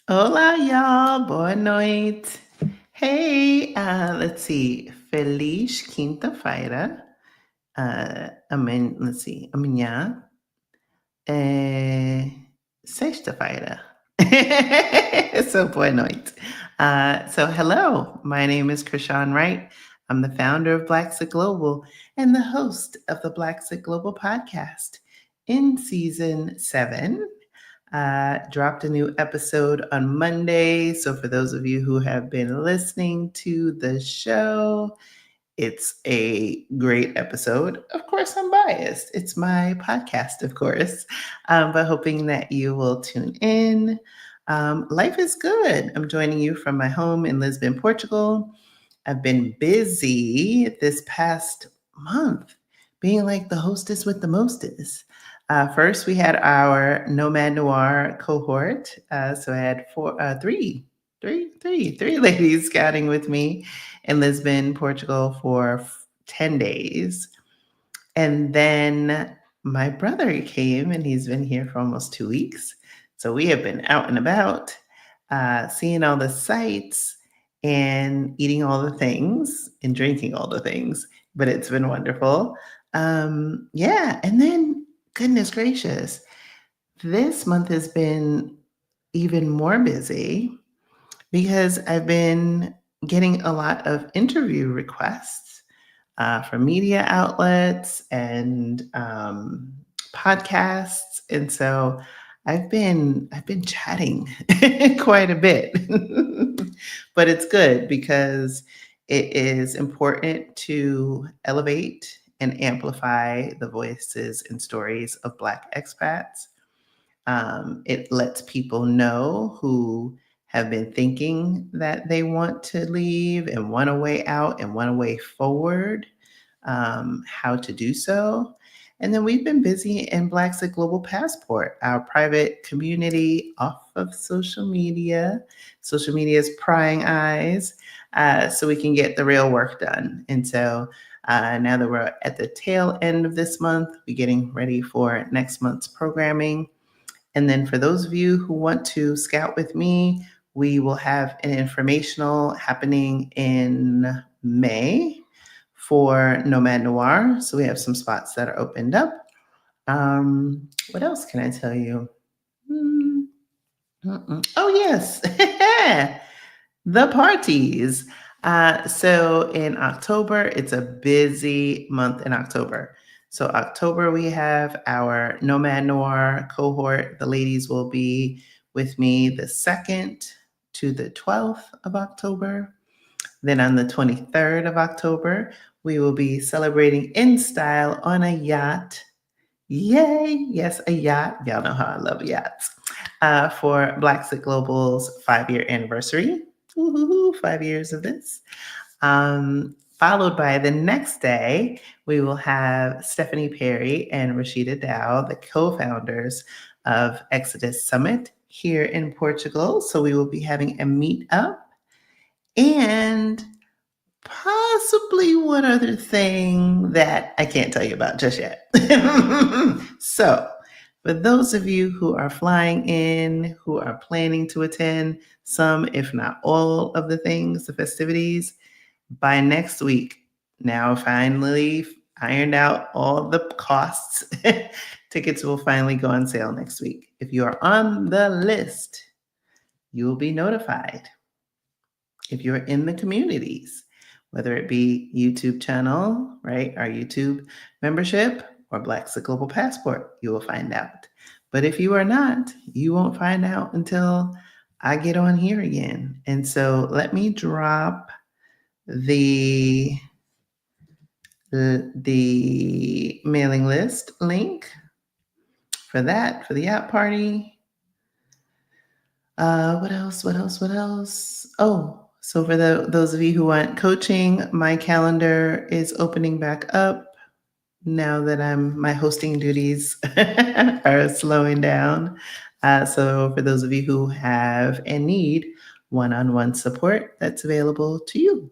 Hola, y'all. Boa noite. Hey, let's see. Feliz quinta-feira. Let's see. Amanhã é sexta-feira. So, boa noite. So, hello. My name is Krishan Wright. I'm the founder of Black Sick Global and the host of the Black Sick Global podcast. In season 7, dropped a new episode on Monday. So, for those of you who have been listening to the show, it's a great episode. Of course, I'm biased. It's my podcast, of course, but hoping that you will tune in. Life is good. I'm joining you from my home in Lisbon, Portugal. I've been busy this past month being like the hostess with the mostest. First, we had our Nomad Noir cohort. So I had three ladies scouting with me in Lisbon, Portugal for 10 days. And then my brother came and he's been here for almost 2 weeks. So we have been out and about, seeing all the sights and eating all the things and drinking all the things. But it's been wonderful. Yeah. And then, goodness gracious, this month has been even more busy because I've been getting a lot of interview requests from media outlets and podcasts, and so I've been chatting quite a bit, but it's good because it is important to elevate and amplify the voices and stories of Black expats. It lets people know who have been thinking that they want to leave and want a way out and want a way forward, how to do so. And then we've been busy in Blacks at Global Passport, our private community off of social media's prying eyes, so we can get the real work done. And so now that we're at the tail end of this month, we're getting ready for next month's programming. And then for those of you who want to scout with me, we will have an informational happening in May for Nomad Noir. So we have some spots that are opened up. What else can I tell you? Hmm, Oh, yes. The parties. So in October, it's a busy month in October. So October, we have our Nomad Noir cohort. The ladies will be with me the 2nd to the 12th of October. Then on the 23rd of October, we will be celebrating in style on a yacht. Yay! Yes, a yacht. Y'all know how I love yachts. For Black Sick Global's 5-year anniversary. Woo-hoo-hoo, 5 years of this. Followed by the next day, we will have Stephanie Perry and Rashida Dow, the co-founders of Exodus Summit here in Portugal. So we will be having a meetup and possibly one other thing that I can't tell you about just yet. So, for those of you who are flying in, who are planning to attend some, if not all, of the things, the festivities, by next week, now finally ironed out all the costs, tickets will finally go on sale next week. If you are on the list, you will be notified. If you're in the communities, whether it be YouTube channel, right, our YouTube membership, or Black Sick Global Passport, you will find out. But if you are not, you won't find out until I get on here again. And so let me drop the the mailing list link for that, for the yacht party. What else? What else? What else? Oh, so for those of you who want coaching, my calendar is opening back up now that my hosting duties are slowing down. So for those of you who have and need one-on-one support, that's available to you.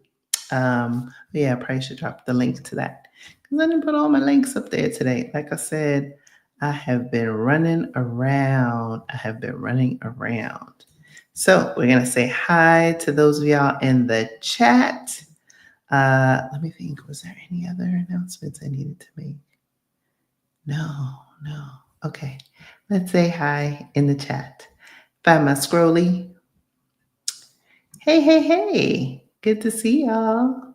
Yeah, I probably should drop the link to that because I didn't put all my links up there today. Like I said, I have been running around. So we're gonna say hi to those of y'all in the chat. Let me think. Was there any other announcements I needed to make? No, no. Okay. Let's say hi in the chat. Find my scrolly. Hey, hey, hey. Good to see y'all.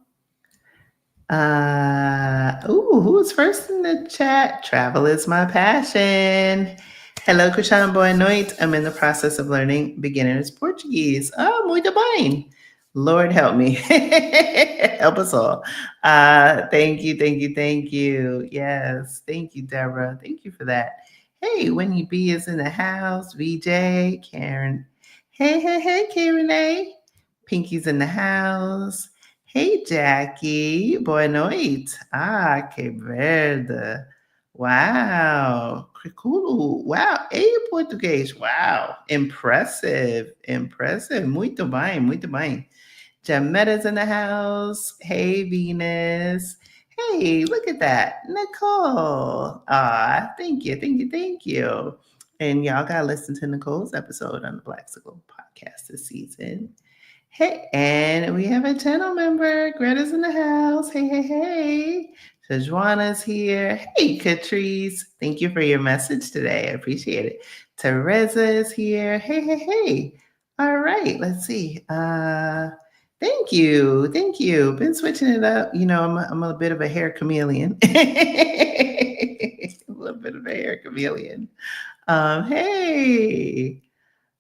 Who's first in the chat? Travel is my passion. Hello, Krishan Boa. I'm in the process of learning beginner's Portuguese. Oh, muito bem. Lord help me. Help us all. Thank you, thank you, thank you. Yes, thank you, Deborah. Thank you for that. Hey, Winnie B is in the house. VJ, Karen. Hey, hey, hey, Karen A. Pinky's in the house. Hey, Jackie. Boa noite. Ah, que verde. Wow. Criculo. Wow. Ei, português. Wow. Impressive. Impressive. Muito bem. Muito bem. Jametta's in the house. Hey, Venus. Hey, look at that. Nicole. Ah, thank you. Thank you. Thank you. And y'all got to listen to Nicole's episode on the Black Circle podcast this season. Hey, and we have a channel member. Greta's in the house. Hey, hey, hey. Tajuana's here. Hey, Catrice. Thank you for your message today. I appreciate it. Teresa is here. Hey, hey, hey. All right, let's see. Thank you. Thank you. Been switching it up. You know, I'm a bit of a hair chameleon. A little bit of a hair chameleon. Hey.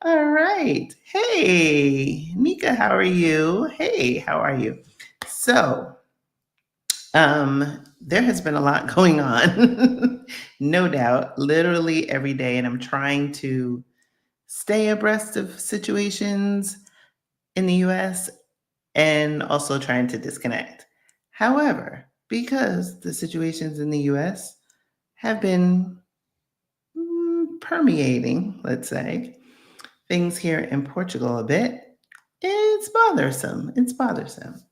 All right. Hey, Nika, how are you? Hey, how are you? So, there has been a lot going on, no doubt, literally every day, and I'm trying to stay abreast of situations in the US and also trying to disconnect. However, because the situations in the US have been permeating, let's say, things here in Portugal a bit, it's bothersome. It's bothersome.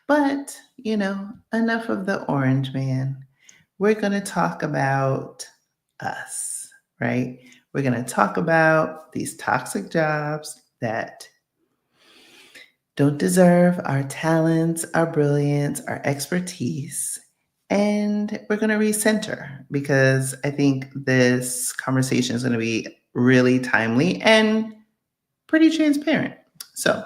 But, enough of the orange man. We're going to talk about us, right? We're going to talk about these toxic jobs that don't deserve our talents, our brilliance, our expertise. And we're going to recenter because I think this conversation is going to be really timely and pretty transparent. So,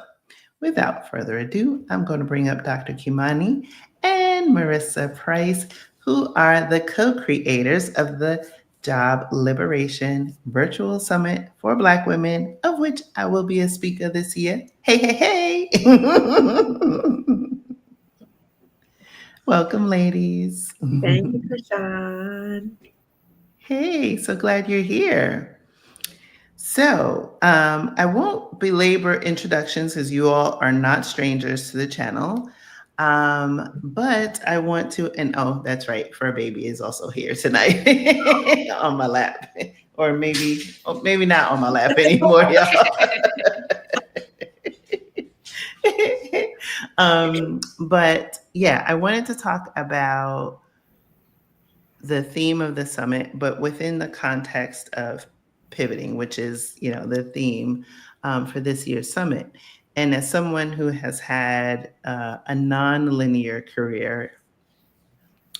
without further ado, I'm going to bring up Dr. Kimani and Marissa Price, who are the co-creators of the Job Liberation Virtual Summit for Black Women, of which I will be a speaker this year. Hey, hey, hey! Welcome, ladies. Thank you, Krishan. Hey, so glad you're here. So, I won't belabor introductions because you all are not strangers to the channel. But I want to, and oh, that's right, Fur Baby is also here tonight on my lap, or maybe not on my lap anymore, y'all. But yeah, I wanted to talk about the theme of the summit, but within the context of pivoting, which is, the theme for this year's summit. And as someone who has had a non-linear career,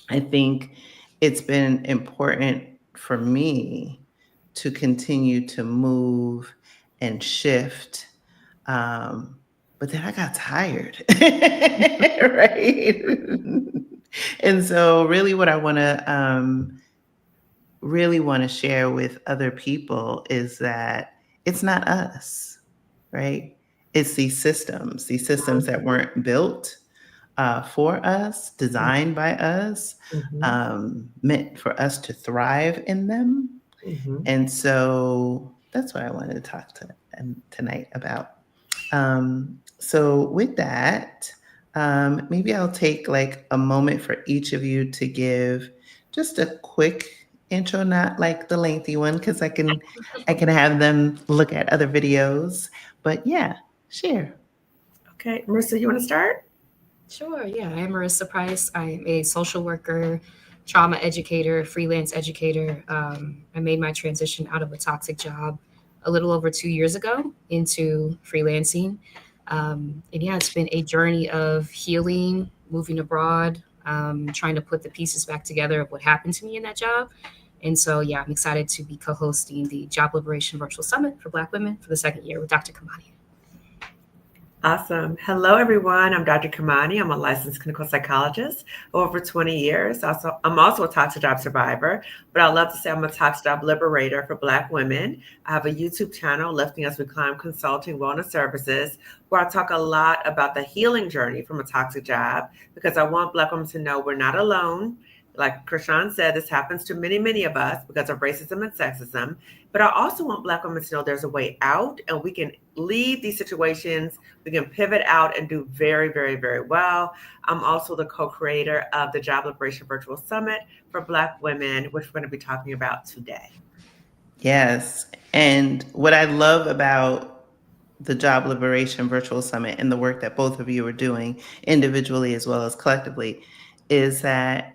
I think it's been important for me to continue to move and shift. But then I got tired, right? And so, really want to share with other people is that it's not us, right? It's these systems that weren't built for us, designed by us, Mm-hmm. meant for us to thrive in them. Mm-hmm. And so that's what I wanted to talk to tonight about. So with that, maybe I'll take like a moment for each of you to give just a quick intro, not like the lengthy one, because I can have them look at other videos. But yeah, share. Okay, Marissa, you want to start? Sure, yeah. I'm Marissa Price. I'm a social worker, trauma educator, freelance educator. I made my transition out of a toxic job a little over 2 years ago into freelancing. And yeah, it's been a journey of healing, moving abroad, trying to put the pieces back together of what happened to me in that job. And so, yeah, I'm excited to be co hosting the Job Liberation Virtual Summit for Black women for the second year with Dr. Kimani. Awesome. Hello, everyone. I'm Dr. Kimani. I'm a licensed clinical psychologist over 20 years. I'm also a toxic job survivor, but I love to say I'm a toxic job liberator for Black women. I have a YouTube channel, Lifting As We Climb Consulting Wellness Services, where I talk a lot about the healing journey from a toxic job because I want Black women to know we're not alone. Like Krishan said, this happens to many, many of us because of racism and sexism. But I also want Black women to know there's a way out and we can leave these situations. We can pivot out and do very, very, very well. I'm also the co-creator of the Job Liberation Virtual Summit for Black women, which we're going to be talking about today. Yes. And what I love about the Job Liberation Virtual Summit and the work that both of you are doing individually as well as collectively is that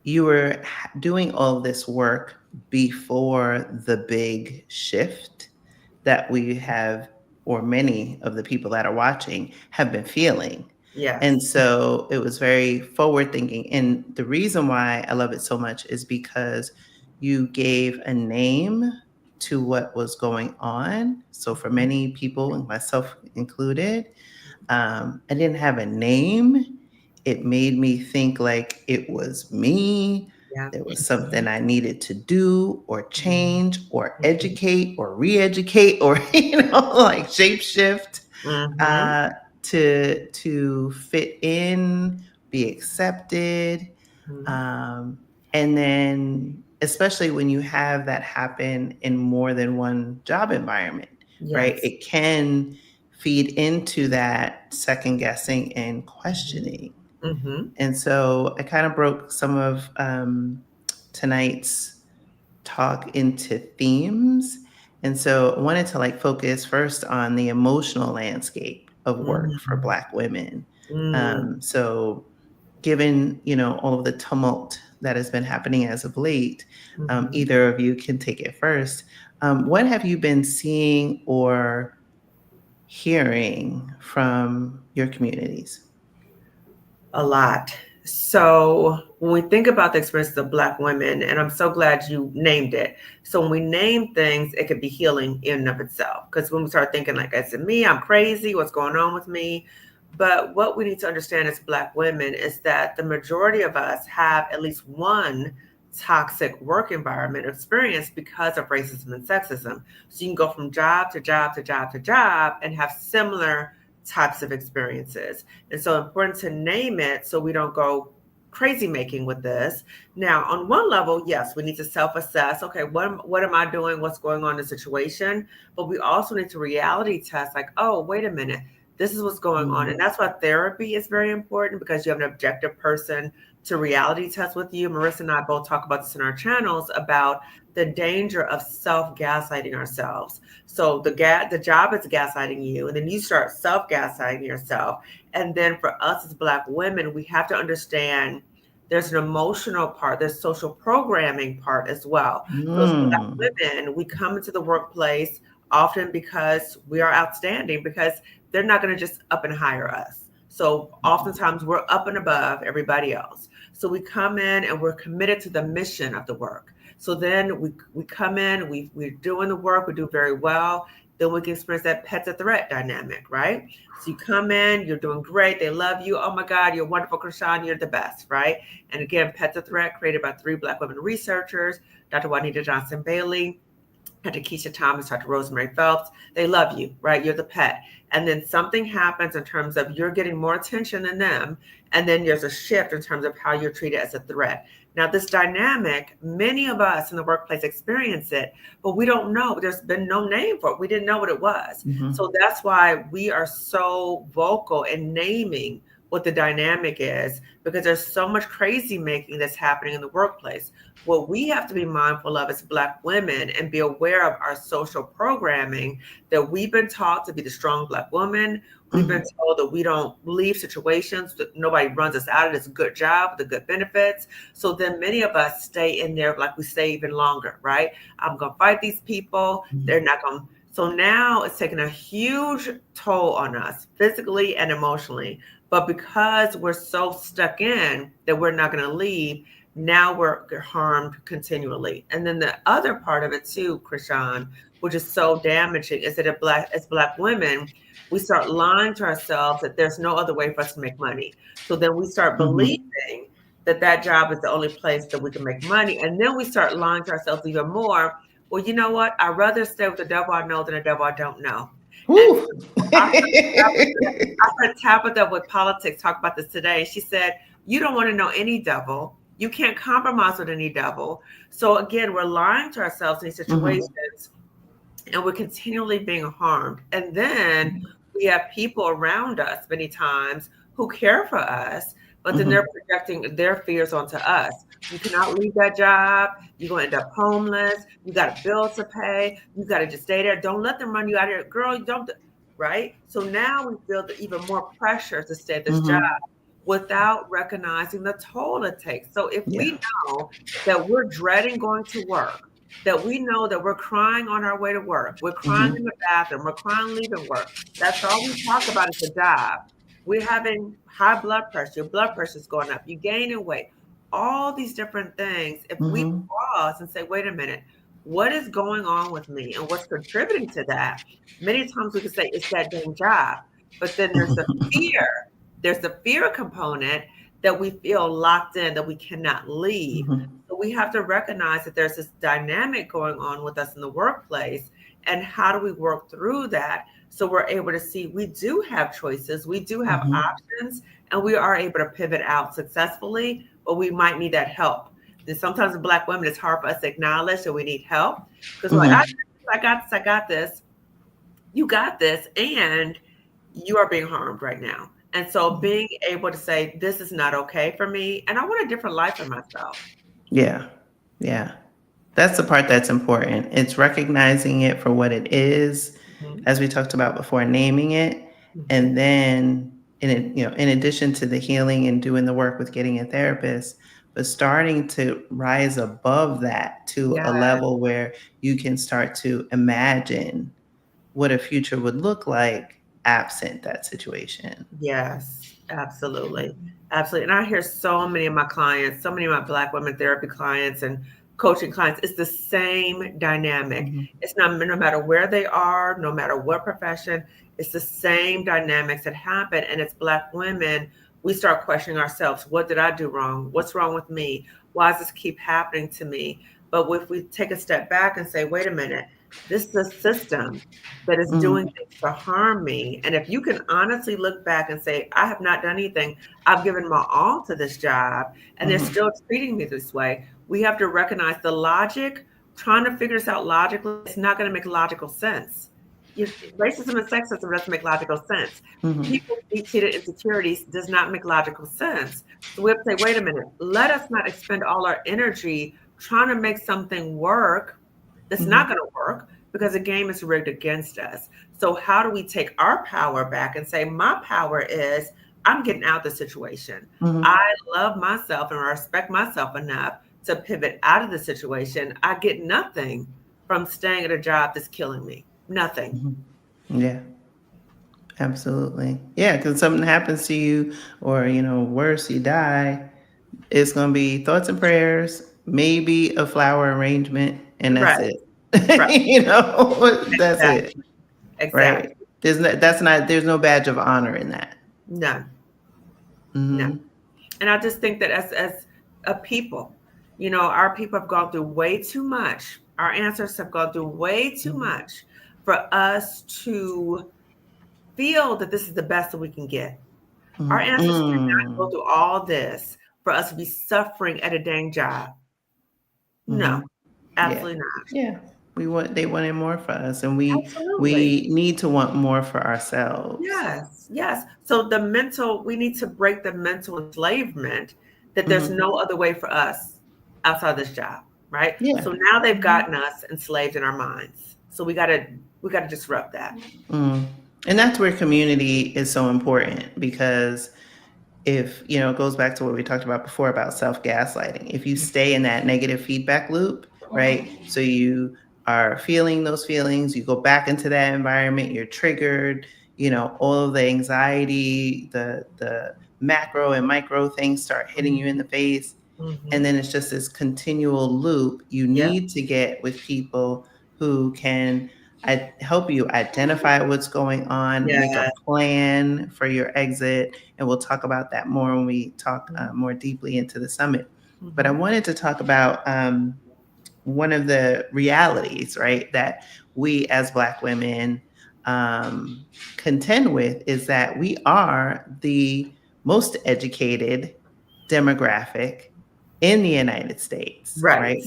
you were doing all this work before the big shift that we have, or many of the people that are watching have been feeling. Yes. And so it was very forward thinking. And the reason why I love it so much is because you gave a name to what was going on. So for many people, and myself included, I didn't have a name. It made me think like it was me. Yeah. There was something I needed to do or change or Mhm. educate or re-educate or, like shapeshift Mhm. to fit in, be accepted. Mhm. And then, especially when you have that happen in more than one job environment, right? Yes. It can feed into that second guessing and questioning. Mhm. And so I kind of broke some of tonight's talk into themes. And so I wanted to like focus first on the emotional landscape of work for Mhm. Black women. Mm. So given, all of the tumult that has been happening as of late, Mhm. either of you can take it first. What have you been seeing or hearing from your communities? A lot. So when we think about the experiences of Black women, and I'm so glad you named it. So when we name things, it could be healing in and of itself. Because when we start thinking like, is it me? I'm crazy. What's going on with me? But what we need to understand as Black women is that the majority of us have at least one toxic work environment experience because of racism and sexism. So you can go from job to job to job to job and have similar types of experiences. And so important to name it so we don't go crazy making with this. Now, on one level, yes, we need to self-assess. Okay, what am I doing? What's going on in the situation? But we also need to reality test like, oh, wait a minute. This is what's going on. And that's why therapy is very important because you have an objective person to reality test with you. Marissa and I both talk about this in our channels about the danger of self-gaslighting ourselves. So the job is gaslighting you, and then you start self-gaslighting yourself. And then for us as Black women, we have to understand there's an emotional part, there's social programming part as well. So as Black Mm. women, we come into the workplace often because we are outstanding, because they're not going to just up and hire us. So oftentimes we're up and above everybody else. So we come in and we're committed to the mission of the work. So then we come in, we're doing the work, we do very well. Then we can experience that pet to threat dynamic, right? So you come in, you're doing great, they love you. Oh my God, you're wonderful, Krishan, you're the best, right? And again, pet to threat created by 3 Black women researchers, Dr. Juanita Johnson Bailey, Dr. Keisha Thomas, Dr. Rosemary Phelps. They love you, right? You're the pet. And then something happens in terms of you're getting more attention than them. And then there's a shift in terms of how you're treated as a threat. Now, this dynamic, many of us in the workplace experience it, but we don't know. There's been no name for it. We didn't know what it was. Mhm. So that's why we are so vocal in naming what the dynamic is, because there's so much crazy making that's happening in the workplace. What we have to be mindful of as Black women and be aware of our social programming, that we've been taught to be the strong Black woman. We've been told that we don't leave situations, that nobody runs us out of this good job, the good benefits. So then many of us stay in there, like we stay even longer, right? I'm going to fight these people. They're not going to. So now it's taking a huge toll on us physically and emotionally. But because we're so stuck in that we're not going to leave, now we're harmed continually. And then the other part of it too, Krishan, which is so damaging, is that as Black women, we start lying to ourselves that there's no other way for us to make money. So then we start believing that that job is the only place that we can make money. And then we start lying to ourselves even more. Well, you know what? I'd rather stay with the devil I know than the devil I don't know. And Woo. I heard Tabitha with politics talk about this today. She said, you don't want to know any devil. You can't compromise with any devil. So again, we're lying to ourselves in these situations, and we're continually being harmed. And then we have people around us many times who care for us, but then they're projecting their fears onto us. You cannot leave that job. You're going to end up homeless. You got a bill to pay. You got to just stay there. Don't let them run you out of here. Girl, you don't, right? So now we feel even more pressure to stay at this job without recognizing the toll it takes. So if we know that we're dreading going to work, that we know that we're crying on our way to work, we're crying in the bathroom, we're crying leaving work, that's all we talk about is the job. We're having high blood pressure, your blood pressure is going up, you're gaining weight, all these different things. If we pause and say, wait a minute, what is going on with me and what's contributing to that? Many times we can say it's that dang job, but then there's the fear. There's the fear component that we feel locked in, that we cannot leave. So we have to recognize that there's this dynamic going on with us in the workplace, and how do we work through that so we're able to see we do have choices, we do have options, and we are able to pivot out successfully, but we might need that help. And sometimes as Black women, it's hard for us to acknowledge that we need help, because we're like, I got this, you got this, and you are being harmed right now. And so being able to say, this is not okay for me, and I want a different life for myself. Yeah. Yeah. That's the part that's important. It's recognizing it for what it is, as we talked about before, naming it, and then in addition to the healing and doing the work with getting a therapist, but starting to rise above that to a level where you can start to imagine what a future would look like absent that situation. Yes, absolutely. Absolutely. And I hear so many of my clients, so many of my Black women therapy clients and coaching clients, it's the same dynamic. It's not, no matter where they are, no matter what profession, it's the same dynamics that happen. And it's Black women, we start questioning ourselves. What did I do wrong? What's wrong with me? Why does this keep happening to me? But if we take a step back and say, wait a minute, this is a system that is doing things to harm me. And if you can honestly look back and say, I have not done anything, I've given my all to this job, and they're still treating me this way, we have to recognize the logic. Trying to figure this out logically, it's not going to make logical sense. Racism and sexism doesn't make logical sense. People deep-seated insecurities does not make logical sense. So we have to say, wait a minute, let us not expend all our energy trying to make something work that's not going to work, because the game is rigged against us. So how do we take our power back and say, my power is I'm getting out of the situation. I love myself and respect myself enough to pivot out of the situation. I get nothing from staying at a job that's killing me. Nothing. Yeah, absolutely. Yeah, because something happens to you, or worse, you die. It's gonna be thoughts and prayers, maybe a flower arrangement, and that's Right. it. Right. That's it. Exactly. Right? Exactly. There's no badge of honor in that. None. None. Mm-hmm. And I just think that as a people, our people have gone through way too much. Our ancestors have gone through way too much for us to feel that this is the best that we can get. Our ancestors did not go through all this for us to be suffering at a dang job. No, Yeah. absolutely not. Yeah. They wanted more for us, and Absolutely. we need to want more for ourselves. Yes, yes. So we need to break the mental enslavement that there's Hmm. no other way for us outside this job, right? Yeah. So now they've Mhm. gotten us enslaved in our minds. So we gotta disrupt that. Mm. And that's where community is so important, because if, it goes back to what we talked about before about self-gaslighting. If you stay in that negative feedback loop, right? So you are feeling those feelings, you go back into that environment, you're triggered, all of the anxiety, the macro and micro things start hitting you in the face. And Mm-hmm. then it's just this continual loop. You Yep. need to get with people who can help you identify what's going on, make a Yeah. plan for your exit. And we'll talk about that more when we talk more deeply into the summit. But I Mm-hmm. wanted to talk about one of the realities, right, that we as Black women um, contend with is that we are the most educated demographic in the United States, Right. right?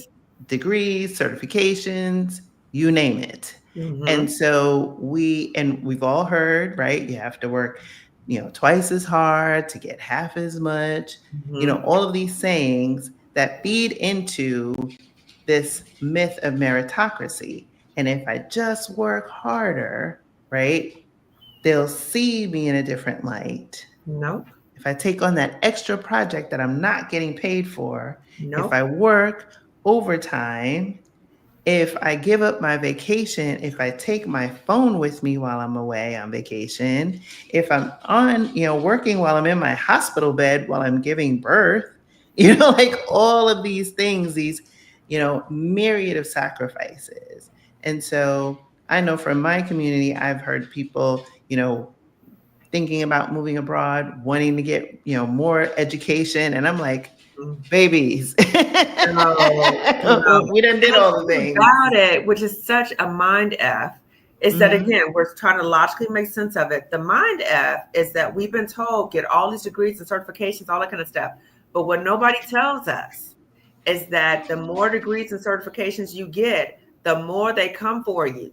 Degrees, certifications, you name it. And Mm-hmm. so we've all heard, right? You have to work, twice as hard to get half as much, Mm-hmm. all of these sayings that feed into this myth of meritocracy. And if I just work harder, right, they'll see me in a different light. Nope. If I take on that extra project that I'm not getting paid for, if Nope. I work overtime, if I give up my vacation, if I take my phone with me while I'm away on vacation, if I'm on, working while I'm in my hospital bed while I'm giving birth, like all of these things, these, myriad of sacrifices. And so I know from my community, I've heard people, thinking about moving abroad, wanting to get, more education. And I'm like, Mm. babies, No, no. we done And did the all the thing things. about it, which is such a mind F, is that Hmm. again, we're trying to logically make sense of it. The mind F is that we've been told get all these degrees and certifications, all that kind of stuff. But what nobody tells us is that the more degrees and certifications you get, the more they come for you.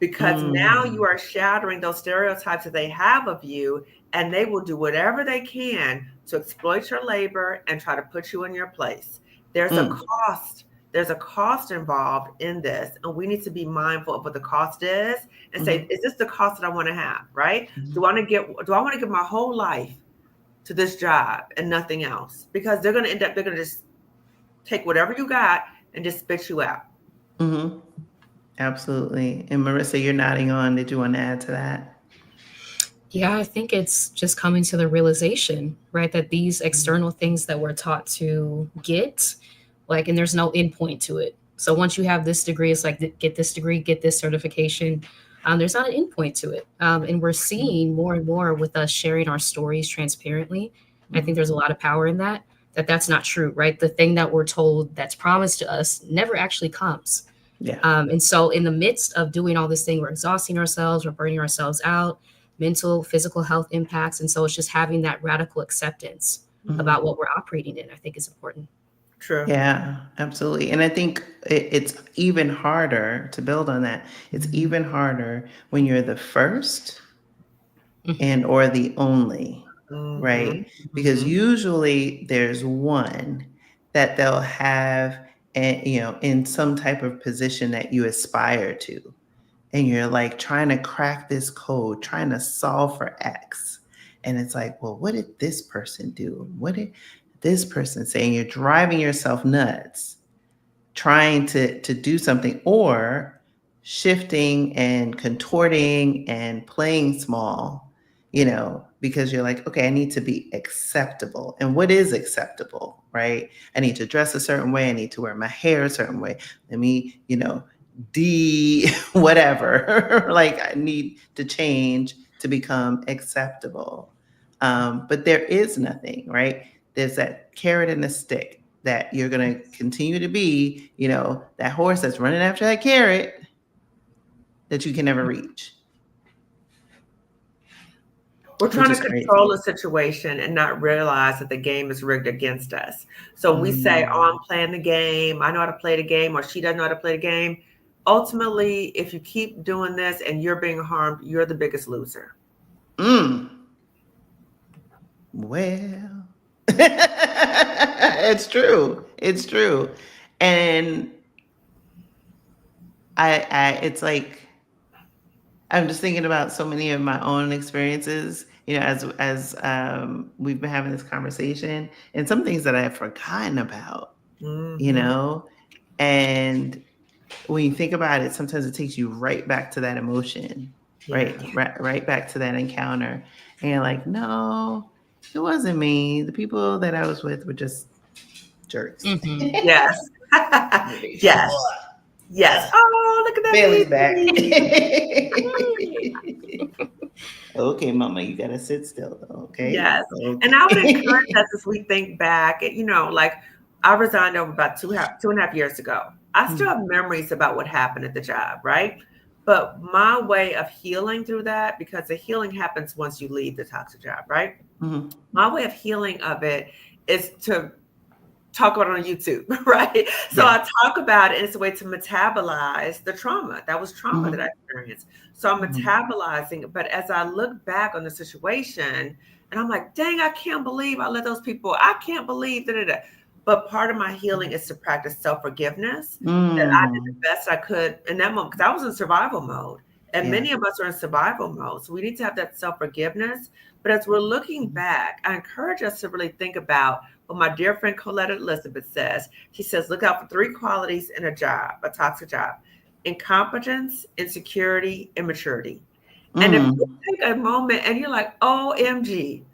Because now you Mm. are shattering those stereotypes that they have of you, and they will do whatever they can to exploit your labor and try to put you in your place. There's a Mm. cost. There's a cost involved in this, and we need to be mindful of what the cost is and say, Mhm. is this the cost that I want to have? Right? Mhm. Do I want to give my whole life to this job and nothing else? Because they're gonna just take whatever you got and just spit you out. Mhm. Absolutely. And Marissa, you're nodding on. Did you want to add to that? Yeah, I think it's just coming to the realization, right, that these external things that we're taught to get, like, and there's no endpoint to it. So once you have this degree, it's like get this degree, get this certification. There's not an endpoint to it, and we're seeing more and more with us sharing our stories transparently. I think Mhm. there's a lot of power in that. That's not true, right? The thing that we're told that's promised to us never actually comes. Yeah. And so, in the midst of doing all this thing, we're exhausting ourselves, we're burning ourselves out, mental, physical health impacts. And so, it's just having that radical acceptance Mhm. about what we're operating in, I think is important. True. Yeah, absolutely. And I think it's even harder to build on that. It's even harder when you're the first Hmm. and or the only, Mm-hmm. right? Because Mm-hmm. usually there's one that they'll have, in some type of position that you aspire to. And you're like trying to crack this code, trying to solve for X. And it's like, well, what did this person do? What did this person say? And you're driving yourself nuts trying to do something, or shifting and contorting and playing small, because you're like, okay, I need to be acceptable. And what is acceptable, right? I need to dress a certain way. I need to wear my hair a certain way. Let me, D whatever. Like I need to change to become acceptable. But there is nothing, right? There's that carrot and the stick that you're going to continue to be, that horse that's running after that carrot that you can never reach, We're which trying to is control a crazy. situation and not realize that the game is rigged against us. So when we say, oh, Mm, I'm playing the game, I know how to play the game, or she doesn't know how to play the game, ultimately, if you keep doing this and you're being harmed, you're the biggest loser. Mm. Well, it's true. It's true. And it's like I'm just thinking about so many of my own experiences, as we've been having this conversation, and some things that I have forgotten about, you Mm-hmm. know, and when you think about it, sometimes it takes you right back to that emotion, Yeah. right back to that encounter, and you're like, no, it wasn't me. The people that I was with were just jerks. Mm-hmm. Yes. Yes. Yes. Oh, look at that Bailey's back. baby. Hey. Okay, mama, you gotta sit still though. Okay. Yes. And I would encourage Okay. us as we think back, like I resigned over about 2.5 years ago. I still have memories about what happened at the job, right? But my way of healing through that, because the healing happens once you leave the toxic job, right? Mhm. My way of healing of it is to talk about it on YouTube, right? So Yeah. I talk about it, and it's a way to metabolize the trauma. That was trauma that I Mhm. experienced. So I'm Mhm. metabolizing it. But as I look back on the situation, and I'm like, dang, I can't believe I let those people, I can't believe that. But part of my healing is to practice self-forgiveness, that I did the Mm. best I could in that moment, because I was in survival mode. And Yeah. many of us are in survival mode. So we need to have that self-forgiveness. But as we're looking Mhm. back, I encourage us to really think about what my dear friend Colette Elizabeth says. She says, look out for three qualities in a job, a toxic job: incompetence, insecurity, immaturity. And if you Mm. take a moment and you're like, OMG,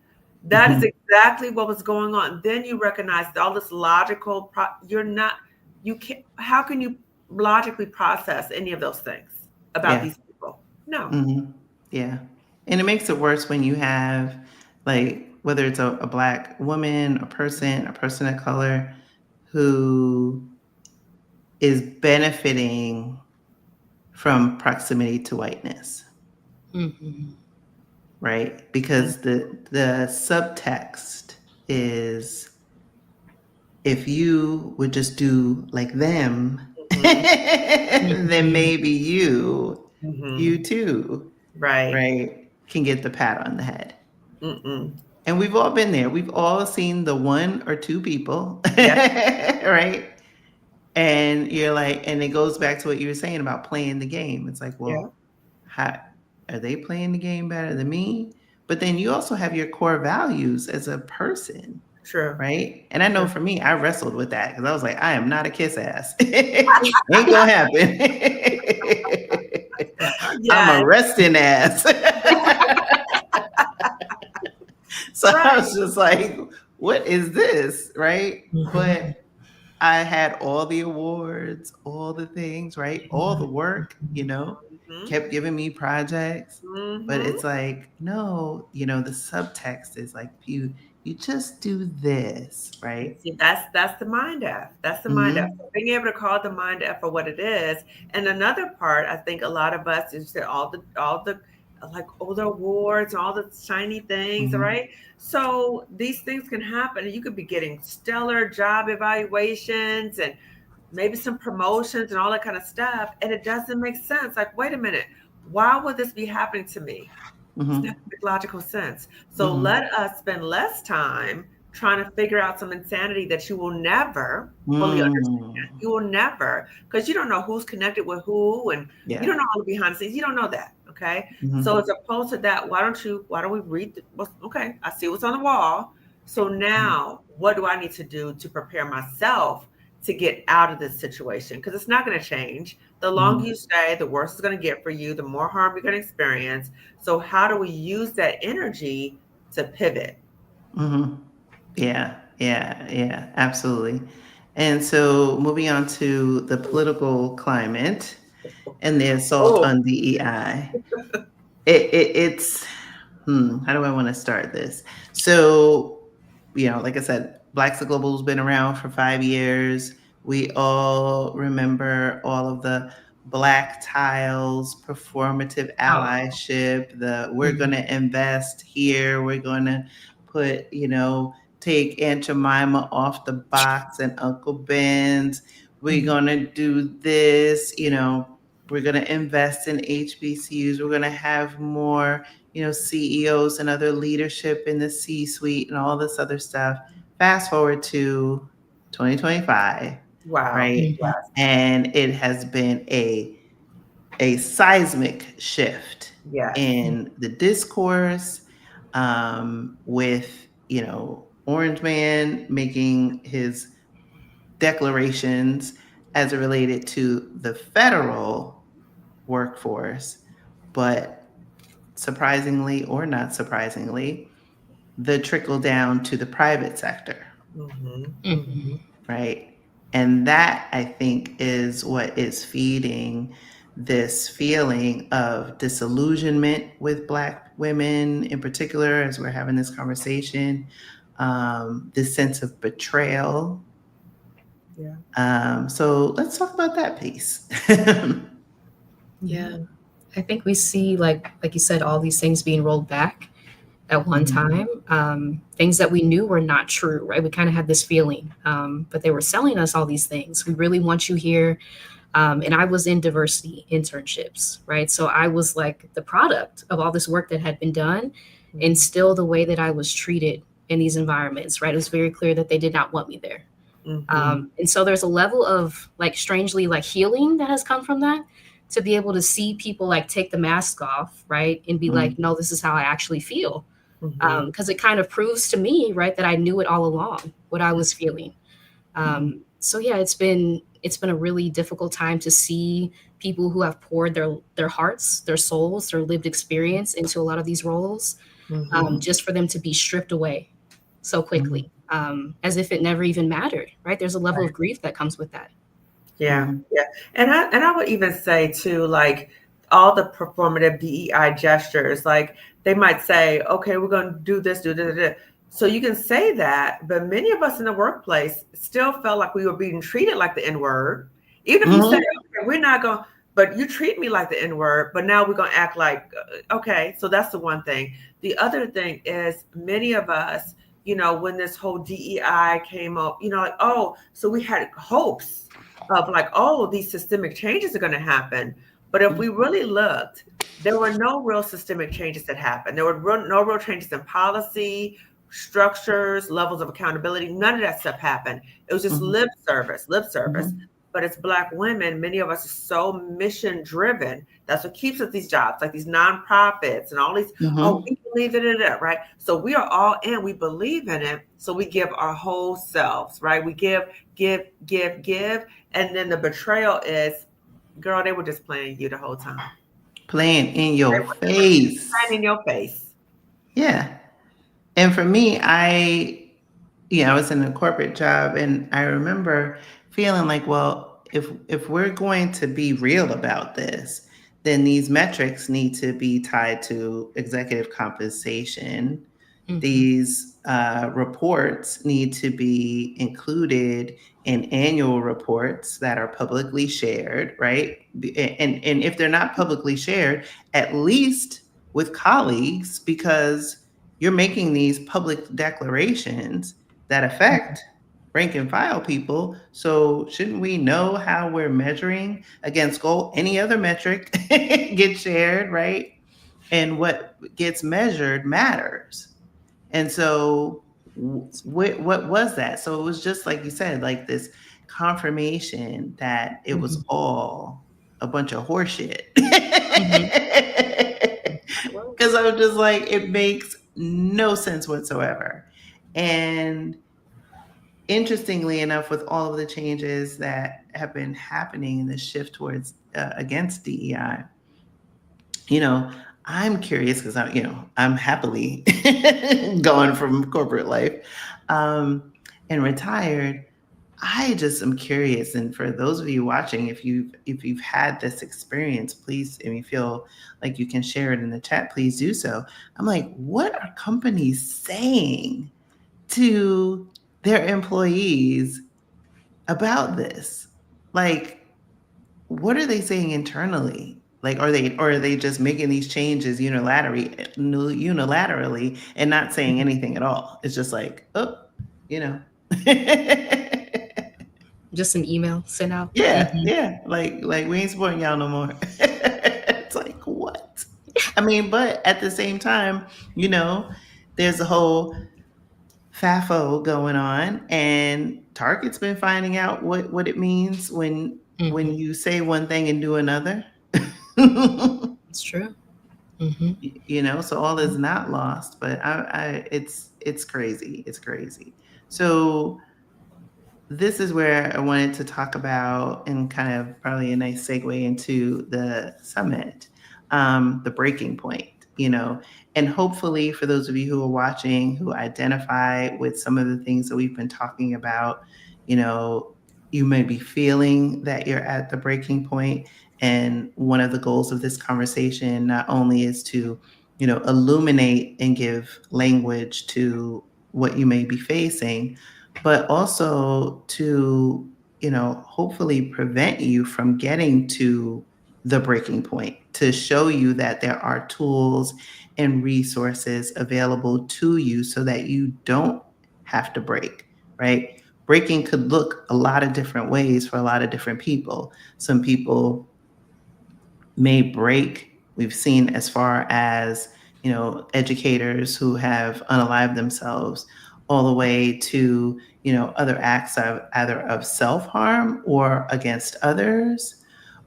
that is Mhm. exactly what was going on, then you recognize all this logical, you're not, you can't, how can you logically process any of those things about Yeah. these people? No. Mhm. Yeah. And it makes it worse when you have, like, whether it's a black woman, a person of color who is benefiting from proximity to whiteness, Mm-hmm. right? Because the subtext is, if you would just do like them, Mm-hmm. then Mm-hmm. maybe you Mm-hmm. too, Right. right, can get the pat on the head. Mm-mm. And we've all been there. We've all seen the one or two people, Yep. right? And you're like, and it goes back to what you were saying about playing the game. It's like, Yeah. well, how are they playing the game better than me? But then you also have your core values as a person, True. right? And I know True. for me, I wrestled with that because I was like, I am not a kiss ass. Ain't gonna happen. I'm a Yes. resting ass. So I Right. was just like, what is this? Right. Mm-hmm. But I had all the awards, all the things, right? All the work, Mm-hmm. kept giving me projects. But Mm-hmm. it's like, no, the subtext is like, you just do this, right? See, that's the mind F. That's the mind F. Hmm. So being able to call the mind F for what it is. And another part, I think a lot of us is that all the like all the awards and all the shiny things, Hmm. right? So these things can happen, and you could be getting stellar job evaluations and maybe some promotions and all that kind of stuff, and it doesn't make sense. Like, wait a minute, why would this be happening to me? It's not Hmm. gonna make logical sense. So Hmm. let us spend less time trying to figure out some insanity that you will never fully understand. Mm. You will never, because you don't know who's connected with who, and you Yeah. don't know all the behind the scenes. You don't know that. Okay. So Hmm. as opposed to that, why don't we read okay, I see what's on the wall. So now what do I need to do to prepare myself to get out of this situation? Because it's not going to change. The longer Hmm. you stay, the worse it's going to get for you, the more harm you're going to experience. So how do we use that energy to pivot? Hmm. Yeah, yeah, yeah, absolutely. And so moving on to the political climate and the assault Oh, on DEI. It's how do I want to start this? So, like I said, Black to Global has been around for 5 years. We all remember all of the black tiles, performative Oh. allyship, the we're Mm-hmm. gonna invest here, we're gonna put, take Aunt Jemima off the box and Uncle Ben's, we're Mm-hmm. gonna do this. We're going to invest in HBCUs. We're going to have more, CEOs and other leadership in the C suite and all this other stuff. Fast forward to 2025, Wow. right? Mhm. And it has been a seismic shift Yes. in the discourse, with, Orange Man making his declarations as it related to the federal workforce, but surprisingly or not surprisingly, the trickle down to the private sector, Mm-hmm. Mm-hmm. Mhm. right? And that, I think, is what is feeding this feeling of disillusionment with Black women in particular, as we're having this conversation, this sense of betrayal. Yeah. So let's talk about that piece. Yeah. I think we see, like you said, all these things being rolled back at one Mhm. time. Things that we knew were not true, right? We kind of had this feeling, but they were selling us all these things. We really want you here. And I was in diversity internships, right? So I was like the product of all this work that had been done, and still the way that I was treated in these environments, right? It was very clear that they did not want me there. Mm-hmm. And so there's a level of like strangely like healing that has come from that, to be able to see people like take the mask off, right? And be Mhm. like, no, this is how I actually feel. Mm-hmm. Because it kind of proves to me, right, that I knew it all along, what I was feeling. Mhm. So yeah, it's been a really difficult time to see people who have poured their hearts, their souls, their lived experience into a lot of these roles, Mm-hmm. just for them to be stripped away so Mhm. quickly, as if it never even mattered. Right? There's a level Right. of grief that comes with that. Yeah. Mhm. Yeah. And I would even say too, like all the performative DEI gestures, like they might say, okay, we're going to do this, do this. So you can say that, but many of us in the workplace still felt like we were being treated like the N word. Even if you say, Mhm. okay, we're not going, but you treat me like the N word, but now we're going to act like, okay. So that's the one thing. The other thing is many of us, when this whole DEI came up, like, oh, so we had hopes of like, oh, these systemic changes are going to happen. But if we really looked, there were no real systemic changes that happened. There were no real changes in policy, structures, levels of accountability. None of that stuff happened. It was just Mhm. lip service, lip service. Mhm. But as Black women, many of us are so mission driven. That's what keeps us these jobs, like these nonprofits and all these. Oh, Mhm. we believe in it, right? So we are all in. We believe in it. So we give our whole selves, right? We give, give, give, give, and then the betrayal is, girl, they were just playing you the whole time. Playing in your They were face. playing in your face. Yeah. And for me, I was in a corporate job, and I remember feeling like, well, if we're going to be real about this, then these metrics need to be tied to executive compensation. Hmm. These reports need to be included in annual reports that are publicly shared, right? And if they're not publicly shared, at least with colleagues, because you're making these public declarations that affect rank and file people. So shouldn't we know how we're measuring against goal? Any other metric gets shared, right? And what gets measured matters. And so, what was that? So it was just like you said, like this confirmation that it was Hmm. all a bunch of horseshit. Hmm. It Because was. I'm just like, it makes no sense whatsoever. And interestingly enough, with all of the changes that have been happening in this shift towards against DEI, you know, I'm curious because I'm happily gone from corporate life, and retired. I just am curious, and for those of you watching, if you've had this experience, please, if you feel like you can share it in the chat, please do so. I'm like, what are companies saying to their employees about this? Like, what are they saying internally? Like, are they just making these changes unilaterally and not saying anything at all? It's just like, oh, you know. Just an email sent out. Yeah, Hmm. yeah. Like we ain't supporting y'all no more. It's like what? I mean, but at the same time, you know, there's a whole FAFO going on, and Target's been finding out what it means when Hmm. you say one thing and do another. You It's true. Hmm. know, so all is not lost, but it's crazy. It's crazy. So this is where I wanted to talk about, and kind of probably a nice segue into the summit, the breaking point, you know, and hopefully for those of you who are watching who identify with some of the things that we've been talking about, you know, you may be feeling that you're at the breaking point. And one of the goals of this conversation not only is to, you know, illuminate and give language to what you may be facing, but also to, you know, hopefully prevent you from getting to the breaking point, to show you that there are tools and resources available to you so that you don't have to break, right? Breaking could look a lot of different ways for a lot of different people. Some people may break. We've seen as far as, you know, educators who have unalived themselves, all the way to, you know, other acts of either of self-harm or against others,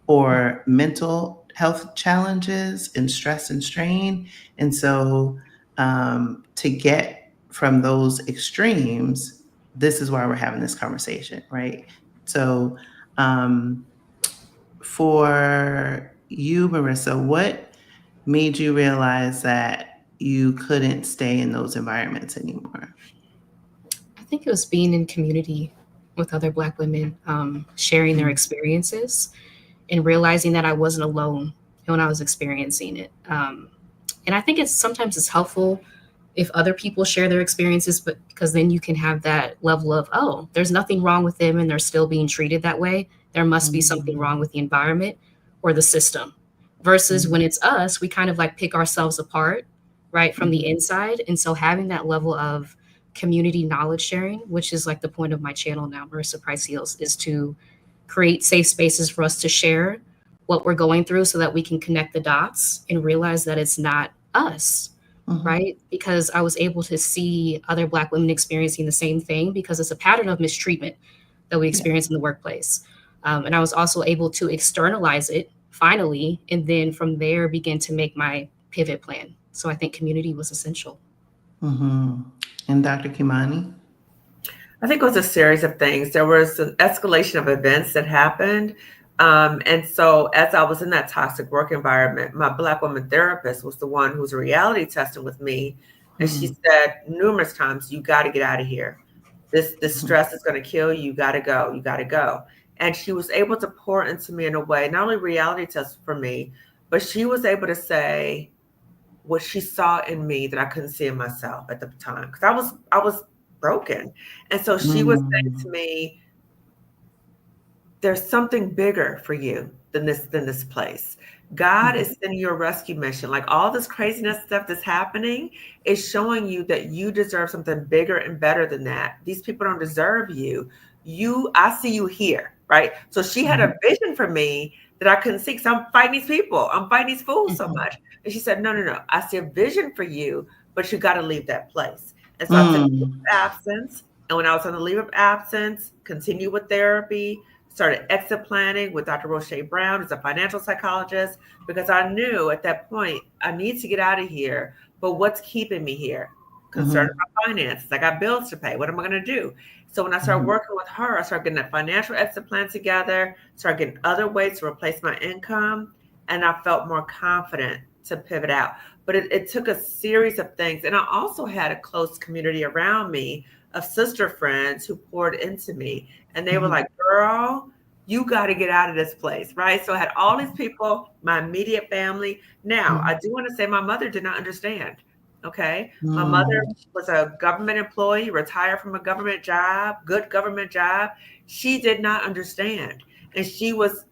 or mental health challenges and stress and strain. And so to get from those extremes, this is why we're having this conversation, right? So for you, Marissa, what made you realize that you couldn't stay in those environments anymore? I think it was being in community with other Black women, sharing their Mm, experiences and realizing that I wasn't alone when I was experiencing it. And I think it's sometimes it's helpful if other people share their experiences, but because then you can have that level of, oh, there's nothing wrong with them and they're still being treated that way. There must be something mm, wrong with the environment or the system. Versus mm, when it's us, we kind of like pick ourselves apart, right, from the mhm, inside. And so having that level of community knowledge sharing, which is like the point of my channel now, Marissa Price Heals, is to create safe spaces for us to share what we're going through so that we can connect the dots and realize that it's not us, mhm. right? Because I was able to see other Black women experiencing the same thing because it's a pattern of mistreatment that we Yeah. experience in the workplace. And I was also able to externalize it finally, and then from there begin to make my pivot plan. So I think community was essential. Mhm. And Dr. Kimani? I think it was a series of things. There was an escalation of events that happened. And so, as I was in that toxic work environment, my Black woman therapist was the one who was reality testing with me. And she Mhm, said numerous times, "You got to get out of here. This mhm, stress is going to kill you. You got to go. You got to go." And she was able to pour into me in a way, not only reality test for me, but she was able to say what she saw in me that I couldn't see in myself at the time, because I was broken. And so she was saying to mm, me, there's something bigger for you than this place. God mhm, is sending you a rescue mission. Like all this craziness stuff that's happening is showing you that you deserve something bigger and better than that. These people don't deserve you. I see you here, right? So she had a mhm, vision for me that I couldn't see because I'm fighting these people. I'm fighting these fools so Mhm. much. And she said, no, no, no. I see a vision for you, but you got to leave that place. And so I took a leave mm, of absence. And when I was on the leave of absence, continue with therapy, started exit planning with Dr. Roche Brown, who's a financial psychologist, because I knew at that point I need to get out of here. But what's keeping me here? Concerned mhm, about finances. I got bills to pay. What am I going to do? So when I started mhm, working with her, I started getting a financial exit plan together, started getting other ways to replace my income, and I felt more confident to pivot out. But it took a series of things. And I also had a close community around me of sister friends who poured into me. And they were mhm, like, girl, you got to get out of this place, right? So I had all these people, my immediate family. Now, I Mhm. do want to say my mother did not understand. Okay. My mother mm, was a government employee, retired from a government job, good government job. She did not understand. And she was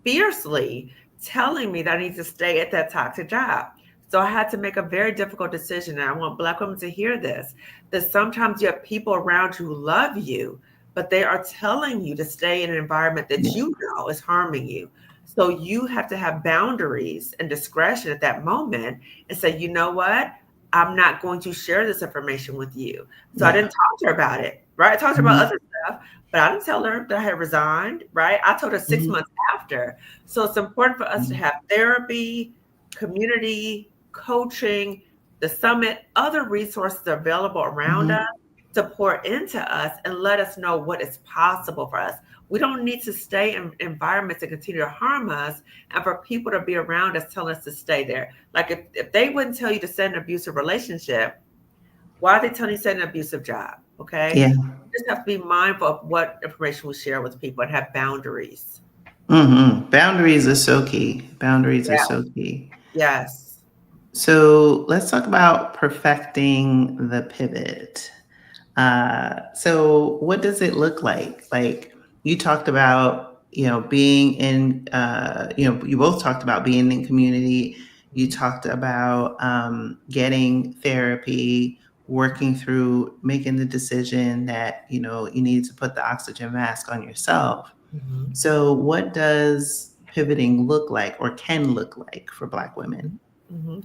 fiercely telling me that I need to stay at that toxic job. So I had to make a very difficult decision. And I want Black women to hear this, that sometimes you have people around you who love you, but they are telling you to stay in an environment that Yeah. you know is harming you. So you have to have boundaries and discretion at that moment and say, you know what? I'm not going to share this information with you. So I didn't Yeah. talk to her about it, right? I talked to her about Mhm. other stuff, but I didn't tell her that I had resigned, right? I told her six Mhm. months after. So it's important for us to Mhm. have therapy, community, coaching, the summit, other resources available around us Mhm. to pour into us and let us know what is possible for us. We don't need to stay in environments that continue to harm us and for people to be around us telling us to stay there. Like if they wouldn't tell you to stay in an abusive relationship, why are they telling you to stay in an abusive job? Okay. Yeah. We just have to be mindful of what information we share with people and have boundaries. Boundaries are so key. Boundaries are Yeah. so key. Yes. So let's talk about perfecting the pivot. So what does it look like? Like you talked about, being in, you both talked about being in community. You Mhm. talked about getting therapy, working through making the decision that, you need to put the oxygen mask on yourself. Mhm. So what does pivoting look like or can look like for Black women? Mhm.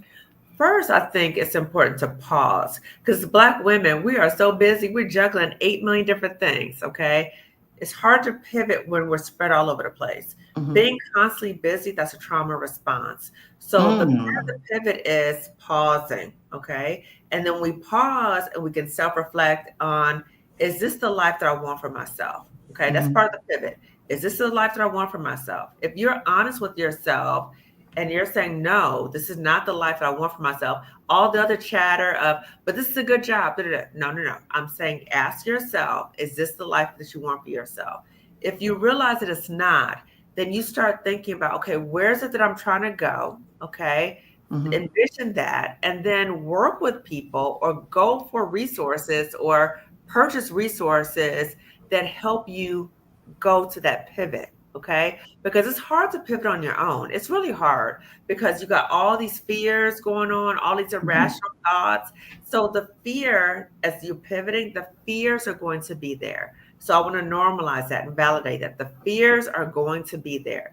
First, I think it's important to pause because Black women, we are so busy. We're juggling 8 million different things. Okay. It's hard to pivot when we're spread all over the place. Being Mhm. constantly busy, that's a trauma response. So the part of the Mm. pivot is pausing. Okay. And then we pause and we can self reflect on, is this the life that I want for myself? Okay. That's Mhm. part of the pivot. Is this the life that I want for myself? If you're honest with yourself, and you're saying, no, this is not the life that I want for myself. All the other chatter of, but this is a good job. Da, da, da. No, no, no. I'm saying, ask yourself, is this the life that you want for yourself? If you realize that it's not, then you start thinking about, okay, where's it that I'm trying to go? Okay. Mhm. Envision that and then work with people or go for resources or purchase resources that help you go to that pivot. Okay, because it's hard to pivot on your own. It's really hard because you got all these fears going on, all these Mhm. irrational thoughts. So the fear, as you're pivoting, the fears are going to be there. So I want to normalize that and validate that the fears are going to be there.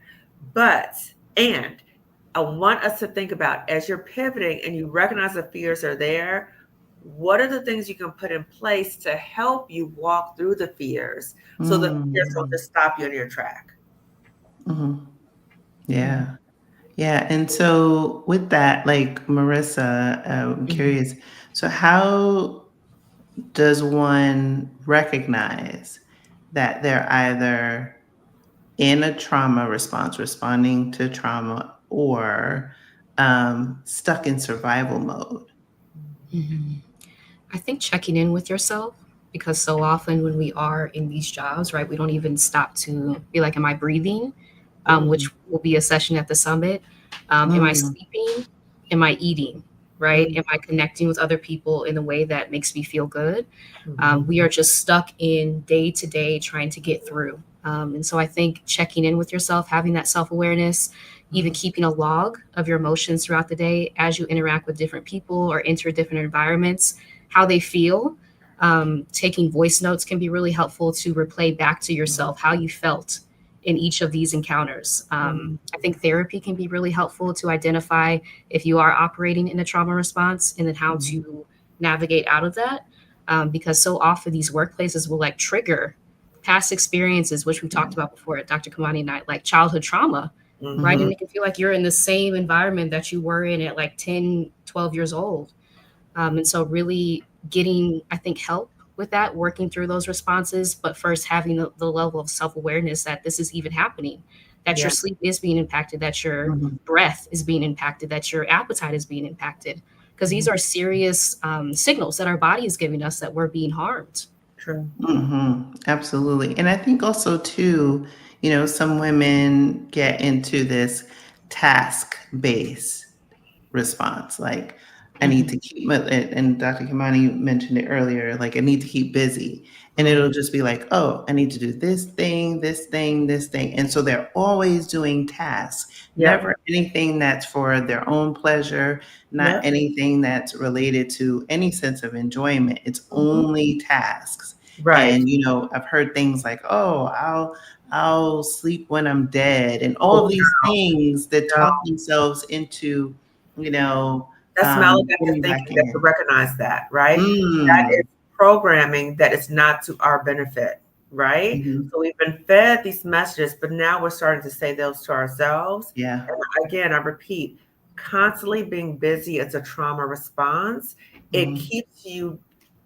But, and I want us to think about as you're pivoting and you recognize the fears are there, what are the things you can put in place to help you walk through the fears so the fears don't Mm. just stop you in your track? Mhm. Mhm. Yeah. Yeah. And so with that, like Marissa, I'm Mhm. curious. So how does one recognize that they're either in a trauma response, responding to trauma, or stuck in survival mode? Mhm. I think checking in with yourself, because so often when we are in these jobs, right, we don't even stop to be like, am I breathing? Mhm. Which will be a session at the summit. Am I Mm. sleeping? Am I eating? Right? Mhm. Am I connecting with other people in a way that makes me feel good? Mhm. We are just stuck in day to day trying to get through. And so I think checking in with yourself, having that self awareness, even Mhm. keeping a log of your emotions throughout the day as you interact with different people or enter different environments, how they feel. Taking voice notes can be really helpful to replay back to Mhm. yourself how you felt in each of these encounters. Mhm. I think therapy can be really helpful to identify if you are operating in a trauma response and then how Mhm. to navigate out of that. Because so often these workplaces will like trigger past experiences, which we talked about before, Dr. Kimani and I, like childhood trauma, right? Mhm. And Mhm. it can feel like you're in the same environment that you were in at like 10, 12 years old. And so, really getting, I think, help with that, working through those responses, but first having the level of self awareness that this is even happening, that your Yeah. sleep is being impacted, that your Mhm. breath is being impacted, that your appetite is being impacted. Because these Mhm. are serious signals that our body is giving us that we're being harmed. True. Absolutely. And I think also too, some women get into this task based response. Like, I need Mhm. to keep my, and Dr. Kimani mentioned it earlier, like, I need to keep busy. And Mhm. it'll just be like, oh, I need to do this thing, this thing, this thing. And so they're always doing tasks, Yep. never anything that's for their own pleasure, not Yep. anything that's related to any sense of enjoyment. It's Mhm. only tasks. Right. And, I've heard things like, oh, I'll sleep when I'm dead, and all Oh, of these things that no. talk themselves into, That's maladaptive getting back thinking. That to in. recognize that, right? That Mm. is programming that is not to our benefit, right? Mhm. So we've been fed these messages, but now we're starting to say those to ourselves. Yeah. And again, I repeat, constantly being busy is a trauma response. It Mhm. keeps you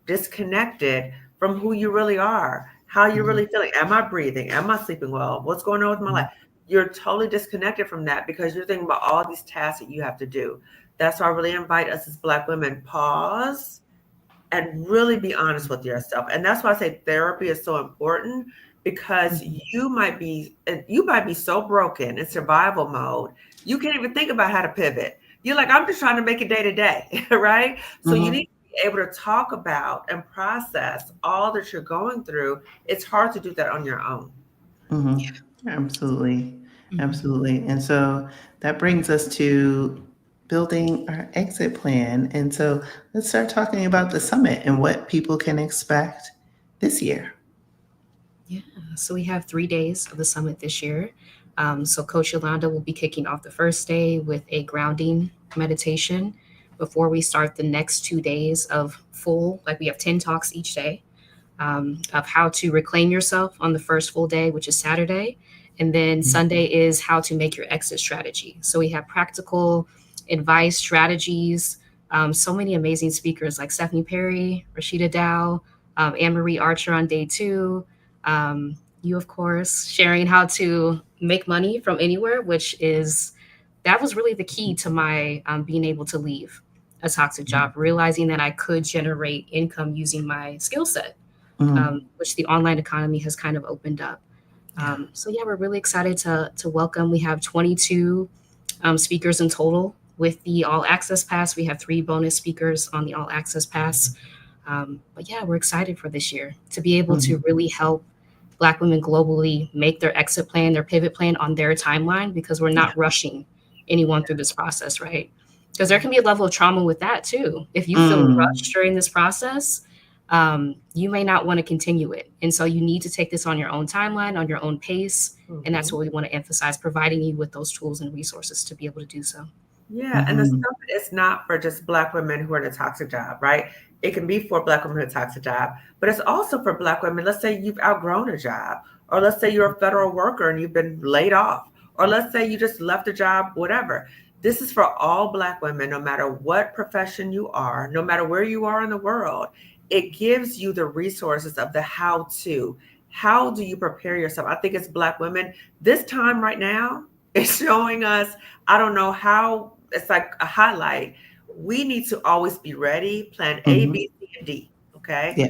disconnected from who you really are, how you're Mhm. really feeling. Am I breathing? Am I sleeping well? What's going on with my Mhm. life? You're totally disconnected from that because you're thinking about all these tasks that you have to do. That's why I really invite us as Black women, pause and really be honest with yourself. And that's why I say therapy is so important because Mhm. you might be so broken in survival mode, you can't even think about how to pivot. You're like, I'm just trying to make it day to day, right? So you need Mhm. to be able to talk about and process all that you're going through. It's hard to do that on your own. Mhm. Absolutely. Mhm. Absolutely. And so that brings us to building our exit plan. And so let's start talking about the summit and what people can expect this year. Yeah, so we have 3 days of the summit this year. So Coach Yolanda will be kicking off the first day with a grounding meditation before we start the next 2 days of full, like we have 10 talks each day, of how to reclaim yourself on the first full day, which is Saturday. And then Sunday is how to make your exit strategy. So we have practical advice, strategies, so many amazing speakers like Stephanie Perry, Rashida Dow, Anne Marie Archer on day 2. You, of course, sharing how to make money from anywhere, that was really the key to my being able to leave a toxic job, realizing that I could generate income using my skill set, Mhm. which the online economy has kind of opened up. Yeah. So yeah, we're really excited to welcome. We have 22 speakers in total with the All Access Pass. We have 3 bonus speakers on the All Access Pass. But yeah, we're excited for this year to be able to Mhm. really help Black women globally make their exit plan, their pivot plan on their timeline, because we're Yeah. not rushing anyone through this process, right? Because there can be a level of trauma with that too. If you feel Mm. rushed during this process, you may not want to continue it. And so you need to take this on your own timeline, on your own pace. And that's Mhm. what we want to emphasize, providing you with those tools and resources to be able to do so. Yeah, and the Mhm. summit is not for just Black women who are in a toxic job, right? It can be for Black women in a toxic job, but it's also for Black women. Let's say you've outgrown a job, or let's say you're a federal worker and you've been laid off, or let's say you just left a job, whatever. This is for all Black women, no matter what profession you are, no matter where you are in the world. It gives you the resources of the how to. How do you prepare yourself? I think as Black women, this time right now is showing us, I don't know how, it's like a highlight. We need to always be ready, plan A, Mhm. B, C, and D. Okay. Yeah.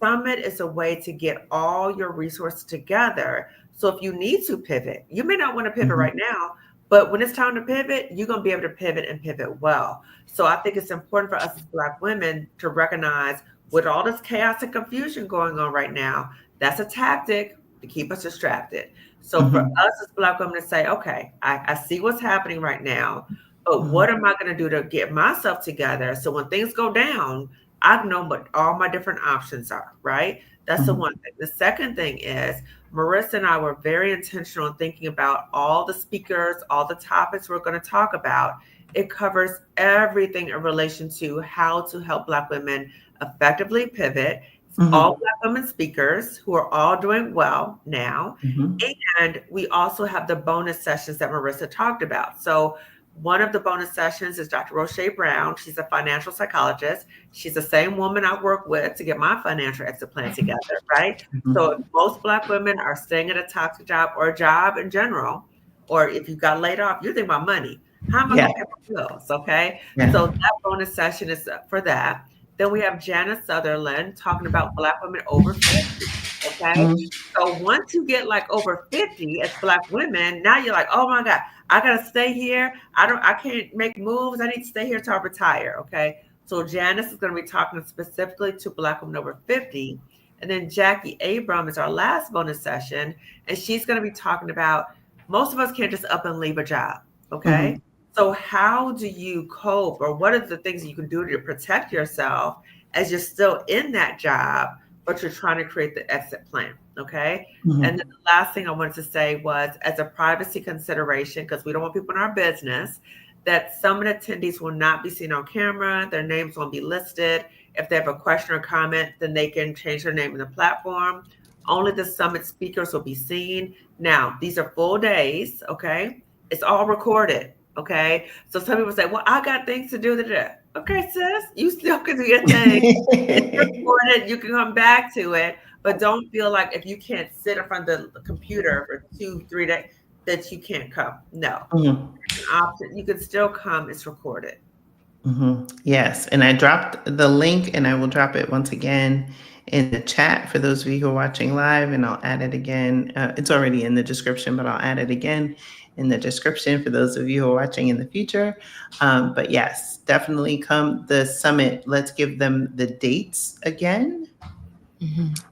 Summit is a way to get all your resources together. So if you need to pivot, you may not want to pivot Mhm. right now, but when it's time to pivot, you're going to be able to pivot and pivot well. So I think it's important for us as Black women to recognize with all this chaos and confusion going on right now, that's a tactic to keep us distracted. So for Mhm. us as Black women to say, okay, I see what's happening right now, but Mhm. what am I going to do to get myself together so when things go down, I know what all my different options are, right? That's the Mhm. one thing. The second thing is Marissa and I were very intentional in thinking about all the speakers, all the topics we're going to talk about. It covers everything in relation to how to help Black women effectively pivot. It's all Mhm. Black women speakers who are all doing well now. Mhm. And we also have the bonus sessions that Marissa talked about. So one of the bonus sessions is Dr. Roche Brown. She's a financial psychologist. She's the same woman I work with to get my financial exit plan together, right? So if Mhm. most Black women are staying at a toxic job or a job in general, or if you got laid off, you're thinking about money. How am I Yeah. going to pay my bills? Okay. Yeah. So that bonus session is for that. Then we have Janice Sutherland talking about Black women over 50. Okay. Mhm. So once you get like over 50 as Black women, now you're like, oh my God, I gotta stay here. I can't make moves. I need to stay here till I retire. Okay. So Janice is going to be talking specifically to Black women over 50. And then Jackie Abram is our last bonus session. And she's going to be talking about most of us can't just up and leave a job. Okay. Mhm. So how do you cope, or what are the things you can do to protect yourself as you're still in that job but you're trying to create the exit plan. Okay. And then Mhm. the last thing I wanted to say was, as a privacy consideration, because we don't want people in our business, that some of the attendees will not be seen on camera. Their names won't be listed. If they have a question or comment, then they can change their name in the platform. Only the summit speakers will be seen. Now, these are full days. Okay. It's all recorded. Okay. So some people say, well, I got things to do. Okay, sis, you still can do your thing. It's recorded. You can come back to it, but don't feel like if you can't sit in front of the computer for 2, 3 days that you can't come. No, Mhm. an option. You can still come. It's recorded. Yes, and I dropped the link, and I will drop it once again in the chat for those of you who are watching live, and I'll add it again. It's already in the description, but I'll add it again in the description for those of you who are watching in the future. But yes, definitely come the summit. Let's give them the dates again.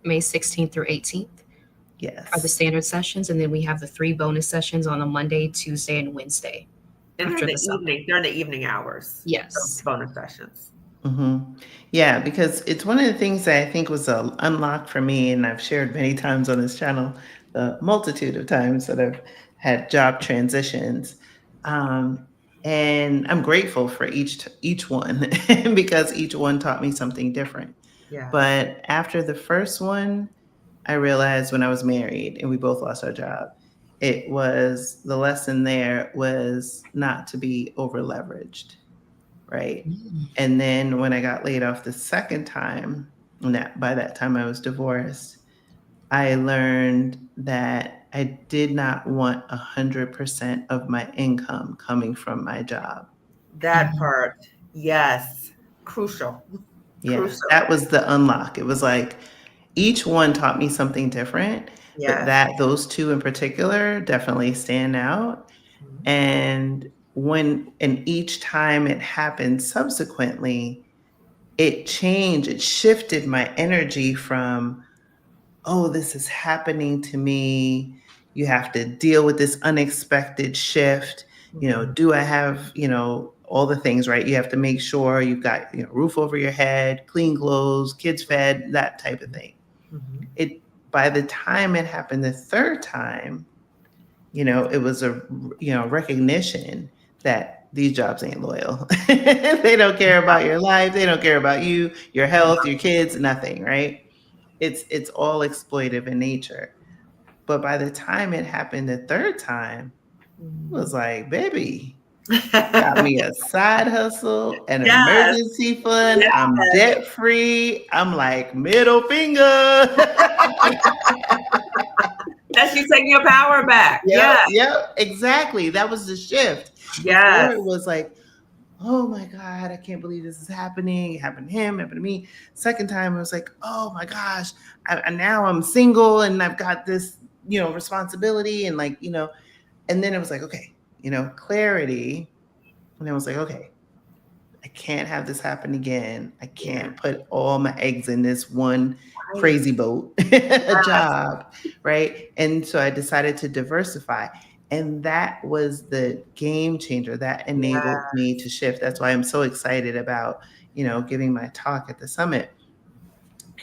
May 16th through 18th are the Yes. standard sessions, and then we have the 3 bonus sessions on a Monday, Tuesday, and Wednesday And they're in after the the summit. evening. They're in the evening hours. Those Yes. bonus sessions. Yeah, because it's one of the things that I think was a unlock for me, and I've shared many times on this channel, the multitude of times that I've had job transitions, um, and I'm grateful for each one because each one taught me something different. Yes. But after the first one, I realized when I was married and we both lost our job, it was the lesson there was not to be over leveraged, right? Mm. And then when I got laid off the second time, and that by that time I was divorced, I learned that I did not want 100% of my income coming from my job. That Mhm. part. Yes. Crucial. Yeah, Crucial. that was the unlock. It was like each one taught me something different, but Yes. that those two in particular definitely stand out. Mhm. And each time it happened subsequently, it shifted my energy from, oh, this is happening to me. You have to deal with this unexpected shift. Mhm. Do I have, all the things, right? You have to make sure you've got, roof over your head, clean clothes, kids fed, that type of thing. Mhm. It By the time it happened the third time, it was a recognition that these jobs ain't loyal. They don't care about your life. They don't care about you, your health, your kids, nothing, right? It's all exploitive in nature. But by the time it happened the third time, it was like, baby, got Mhm. me a side hustle, an Yes. emergency fund. Yes. I'm debt free. I'm like, middle finger. That's you taking your power back. Yep, Yes. yep, exactly. That was the shift. Before Yes. it was like, oh my God, I can't believe this is happening. It happened to him, it happened to me. Second time, it was like, oh my gosh, now I'm single and I've got this, responsibility and and then it was like, okay, clarity. And I was like, okay, I can't have this happen again. I Yeah. can't put all my eggs in this one Right. crazy boat, a Yes. job, right? And so I decided to diversify. And that was the game changer that enabled Yeah. me to shift. That's why I'm so excited about, giving my talk at the summit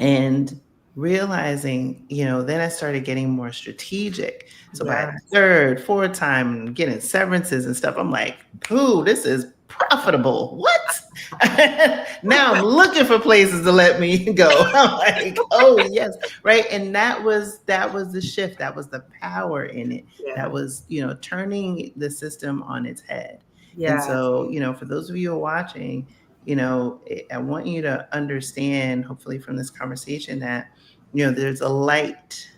and realizing, then I started getting more strategic. So by Yes. the third, fourth time, getting severances and stuff, I'm like, ooh, this is profitable. What? Now I'm looking for places to let me go. I'm like, oh yes, right. And that was the shift. That was the power in it. That Yes. was, turning the system on its head. And Yes. so, for those of you who are watching, I want you to understand, hopefully, from this conversation that, there's a light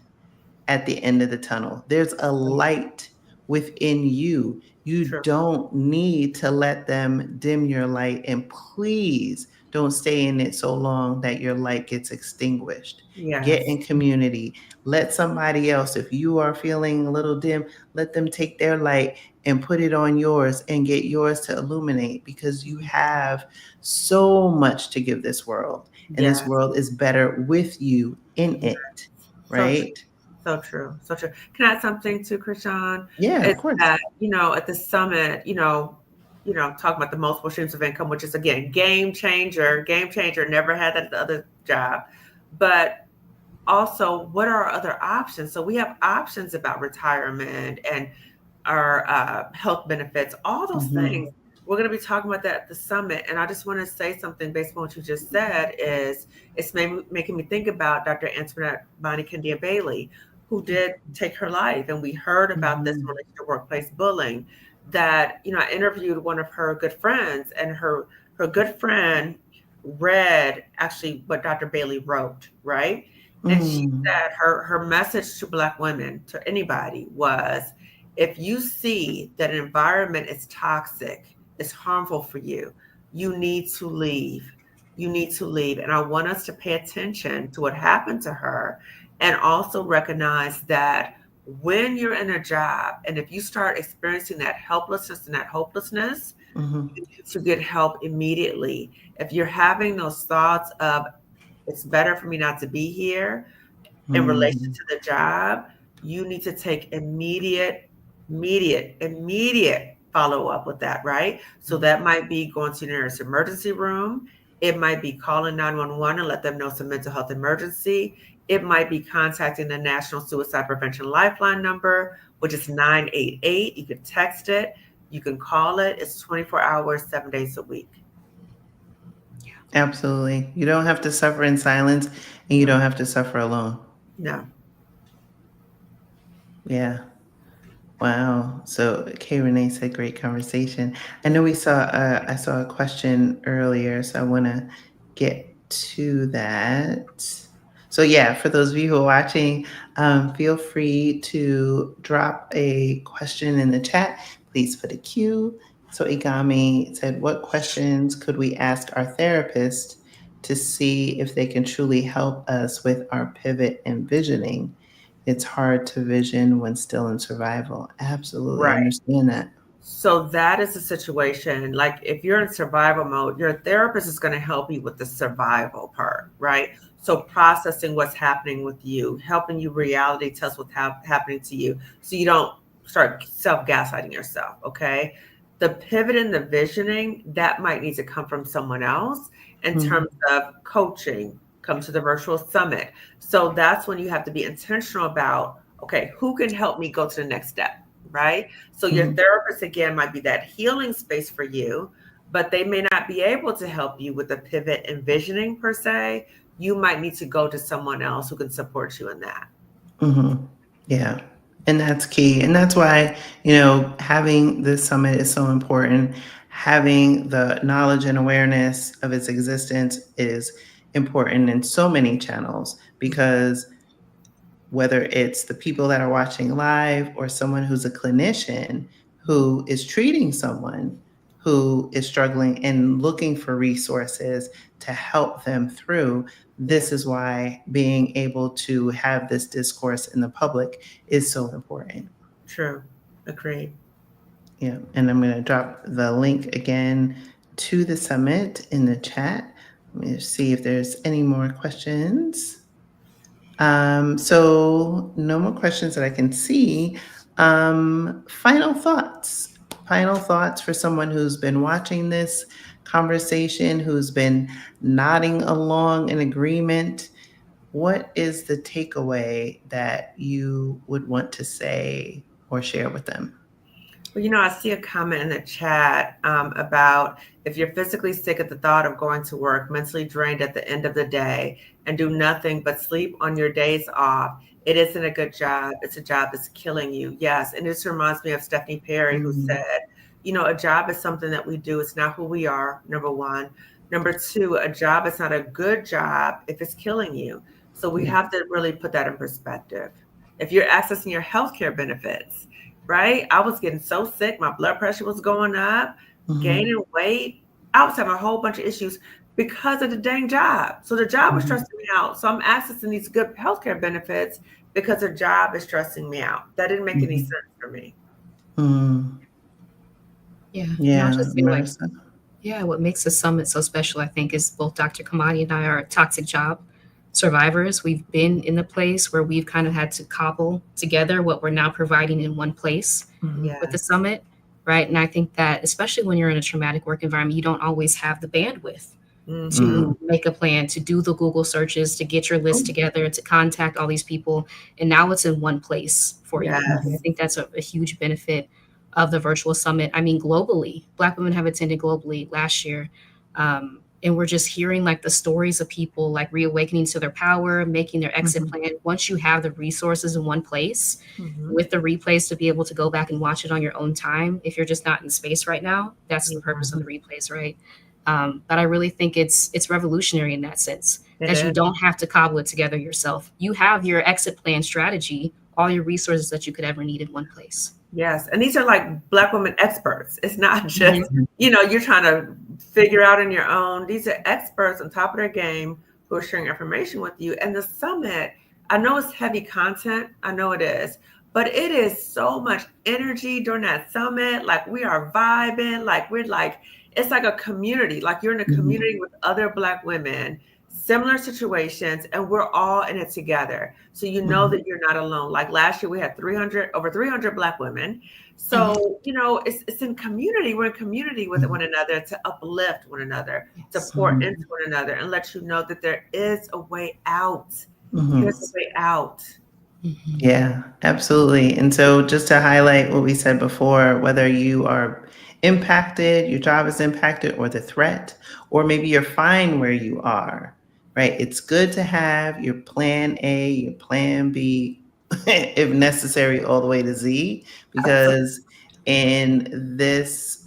at the end of the tunnel. There's a light within you. You True. don't need to let them dim your light. And please don't stay in it so long that your light gets extinguished. Get Yes. in community. Let somebody else, if you are feeling a little dim, let them take their light and put it on yours and get yours to illuminate because you have so much to give this world. And this Yes. world is better with you in Yes. it, So true. right? So true. So true. Can I add something to Krishan? Yeah, of It's course. that, at the summit, talking about the multiple streams of income, which is again game changer, never had that at the other job. But also, what are our other options? So we have options about retirement and our health benefits, all those things. Mhm. We're going to be talking about that at the summit. And I just want to say something based on what you just said is it's making me think about Dr. Antoinette Bonnie Candia Bailey, who did take her life. And we heard about this Mhm. related to workplace bullying that, you know, I interviewed one of her good friends, and her good friend read actually what Dr. Bailey wrote, right? And she Mm. said her message to Black women, to anybody, was if you see that an environment is toxic, it's harmful for you, you need to leave. You need to leave. And I want us to pay attention to what happened to her and also recognize that when you're in a job and if you start experiencing that helplessness and that hopelessness, Mhm. you need to get help immediately. If you're having those thoughts of, it's better for me not to be here, in relation Mm. to the job, you need to take immediate follow up with that, right? So that might be going to the nearest emergency room. It might be calling 911 and let them know it's a mental health emergency. It might be contacting the National Suicide Prevention Lifeline number, which is 988. You can text it, you can call it. It's 24 hours, 7 days a week. Absolutely. You don't have to suffer in silence, and you No, don't have to suffer alone. no. Yeah. Wow. So Kay Renee said great conversation. I know I saw a question earlier, so I want to get to that. So yeah, for those of you who are watching, feel free to drop a question in the chat. Please put a Q. So Igami said, what questions could we ask our therapist to see if they can truly help us with our pivot and visioning? It's hard to vision when still in survival. Absolutely, I Right. understand that. So that is a situation, like if you're in survival mode, your therapist is going to help you with the survival part, right? So processing what's happening with you, helping you reality test what's happening to you so you don't start self-gaslighting yourself, okay? The pivot and the visioning, that might need to come from someone else in Mhm, terms of coaching, come to the virtual summit. So that's when you have to be intentional about, okay, who can help me go to the next step, right? So your mhm. therapist again might be that healing space for you, but they may not be able to help you with the pivot and visioning per se. You might need to go to someone else who can support you in that. Mhm. Yeah. And that's key. And that's why, having this summit is so important. Having the knowledge and awareness of its existence is important in so many channels because whether it's the people that are watching live or someone who's a clinician who is treating someone who is struggling and looking for resources to help them through. Yeah, This is why being able to have this discourse in the public is so important. true. Agreed. Yeah, and I'm going to drop the link again to the summit in the chat. Let me see if there's any more questions. So no more questions that I can see. Final thoughts. Final thoughts for someone who's been watching this conversation, who's been nodding along in agreement. What is the takeaway that you would want to say or share with them? Well, I see a comment in the chat about if you're physically sick at the thought of going to work, mentally drained at the end of the day, and do nothing but sleep on your days off, it isn't a good job. It's a job that's killing you. Yes. And this reminds me of Stephanie Perry, who Mm, said, a job is something that we do. It's not who we are, number one. Number two, a job is not a good job if it's killing you. So we yeah. have to really put that in perspective. If you're accessing your healthcare benefits, right? I was getting so sick. My blood pressure was going up, Mhm, gaining weight. I was having a whole bunch of issues because of the dang job. So the job was mhm, stressing me out. So I'm accessing these good healthcare benefits because the job is stressing me out. That didn't make any mhm, sense for me. mm. Yeah. And I'll Yeah, just say, like, Marissa. yeah, what makes the summit so special, I think, is both Dr. Kamani and I are toxic job survivors. We've been in the place where we've kind of had to cobble together what we're now providing in one place Mhm, with the Yes. summit, right? And I think that, especially when you're in a traumatic work environment, you don't always have the bandwidth, Mm-hmm. to make a plan, to do the Google searches, to get your list together, to contact all these people. And now it's in one place for you. Yes. I think that's a huge benefit of the virtual summit. I mean, globally, Black women have attended globally last year. And we're just hearing like the stories of people like reawakening to their power, making their exit Mhm. plan. Once you have the resources in one place Mm-hmm. with the replays to be able to go back and watch it on your own time, if you're just not in space right now, that's the purpose of the replays, right? But I really think it's revolutionary in that sense It that you is. don't have to cobble it together yourself. You have your exit plan strategy, all your resources that you could ever need in one place. Yes. And these are like Black women experts. It's not just, Mhm. you're trying to figure out on your own. These are experts on top of their game who are sharing information with you. And the summit, I know it's heavy content. I know it is. But it is so much energy during that summit. Like we are vibing. Like we're like, it's like a community. Like you're in a Mhm. community with other Black women, similar situations, and we're all in it together. So you know Mhm. that you're not alone. Like last year, we had over 300 Black women. Mhm. So, it's in community. We're in community with Mhm. one another to uplift one another, to Yes. pour into Mhm. one another, and let you know that there is a way out. There's a Mhm. Yes. way out. Mhm. Yeah, absolutely. And so, just to highlight what we said before, whether you are impacted, your job is impacted, or the threat, or maybe you're fine where you are, right? It's good to have your plan A, your plan B, if necessary, all the way to Z, Absolutely. because in this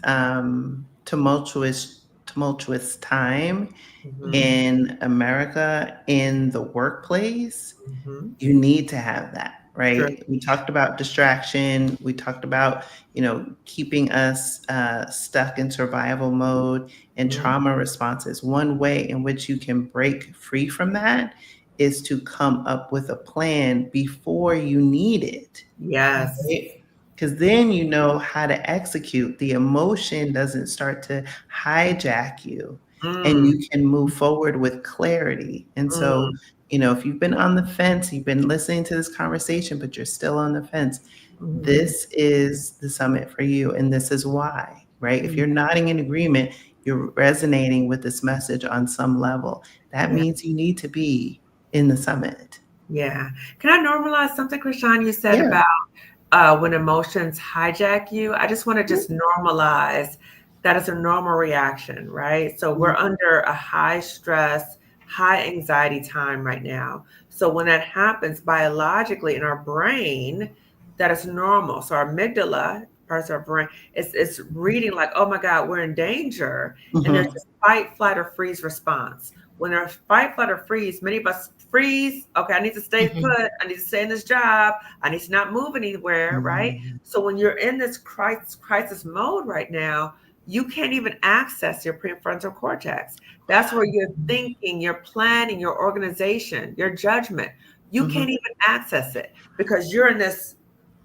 tumultuous time Hmm. in America, in the workplace, Hmm. you need to have that, True. right? We talked about distraction. We talked about, keeping us stuck in survival mode and Mhm. trauma responses. One way in which you can break free from that is to come up with a plan before you need it, Yes. right? Because then you know how to execute. The emotion doesn't start to hijack you, and Mm, you can move forward with clarity. And so, mm, if you've been on the fence, you've been listening to this conversation, but you're still on the fence, mhm, this is the summit for you. And this is why, right? If mm, you're nodding in agreement, you're resonating with this message on some level. That yeah. means you need to be in the summit. Yeah. Can I normalize something, Krishan, you said Yeah. about when emotions hijack you? I just want to just normalize that it's a normal reaction, right? So we're under a high stress, high anxiety time right now. So when that happens biologically in our brain, that is normal. So our amygdala, parts of our brain, it's reading like, oh my God, we're in danger. And there's Mhm. this fight, flight, or freeze response. When there's fight, flight, or freeze, many of us freeze. Okay, I need to stay Mhm. put. I need to stay in this job. I need to not move anywhere, right? Mhm. So when you're in this crisis mode right now, you can't even access your prefrontal cortex. That's where you're thinking, your planning, your organization, your judgment. You can't Mhm. even access it because you're in this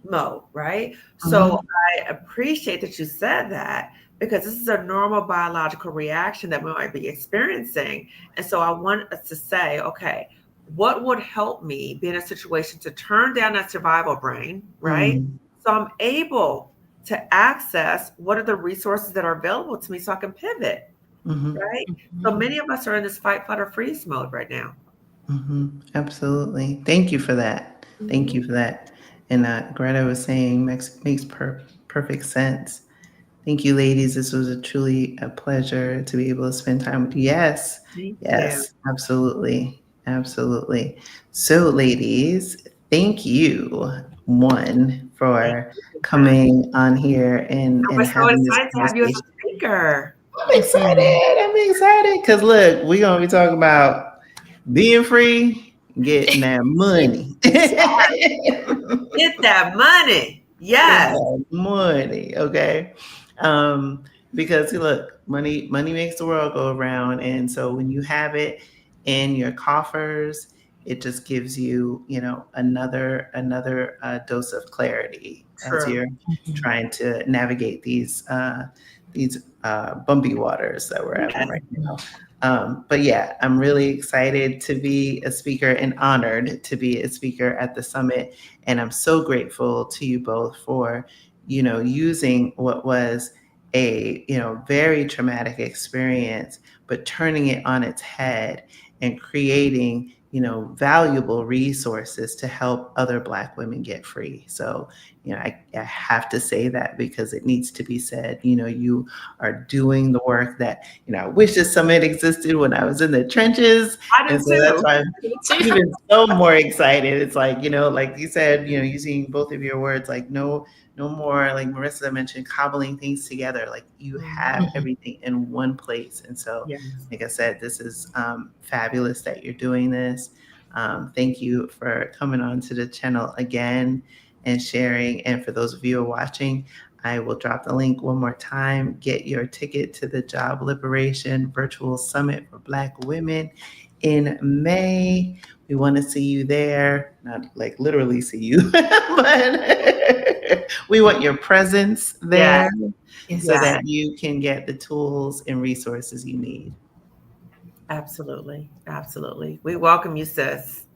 mode, right? So Mhm. I appreciate that you said that because this is a normal biological reaction that we might be experiencing. And so I want us to say, okay, what would help me be in a situation to turn down that survival brain, right? Mhm. So I'm able to access what are the resources that are available to me so I can pivot, Mhm. right? So Mhm. many of us are in this fight, flight, or freeze mode right now. Mhm. Absolutely. Thank you for that. Thank Mhm. you for that. And Greta was saying makes perfect sense. Thank you, ladies. This was truly a pleasure to be able to spend time with you. Yes, Thank you. yes, absolutely, absolutely. So, ladies, thank you, one, Thank for you, Krishan. coming on here We're and so having this excited to have you as a conversation. speaker. I'm Mhm. excited. I'm excited because look, we're gonna be talking about being free, getting that money. Yes. Get that money. Get Yes. that money, okay? Um, because see, look, money makes the world go around, and so when you have it in your coffers, it just gives you, another dose of clarity as True. you're Mhm. trying to navigate these bumpy waters that we're having Yes. right now. But yeah, I'm really excited to be a speaker and honored to be a speaker at the summit. And I'm so grateful to you both for, using what was a, very traumatic experience, but turning it on its head and creating, valuable resources to help other Black women get free. So, I have to say that because it needs to be said. You are doing the work that, I wish this summit existed when I was in the trenches. I And do so that's too. why I'm Me too. even so more excited. It's like, like you said, using both of your words, like no more, like Marissa mentioned, cobbling things together. Like you have Mhm. Mhm. everything in one place. And so, Yes, like I said, this is fabulous that you're doing this. Thank you for coming on to the channel again and sharing. And for those of you who are watching, I will drop the link one more time. Get your ticket to the Job Liberation Virtual Summit for Black Women in May. We want to see you there, not like literally see you, but we want your presence yes, there so Yes. yes, that you can get the tools and resources you need. absolutely, absolutely. We welcome you, sis.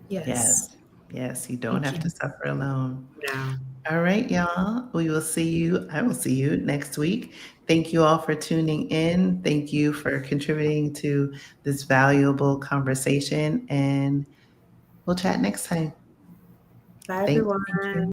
Yes. Yes, yes, you don't Thank have to you. suffer alone. No. All right, y'all. We will see you. I will see you next week. Thank you all for tuning in. Thank you for contributing to this valuable conversation, and we'll chat next time. Bye, Thanks. Thank you. everyone.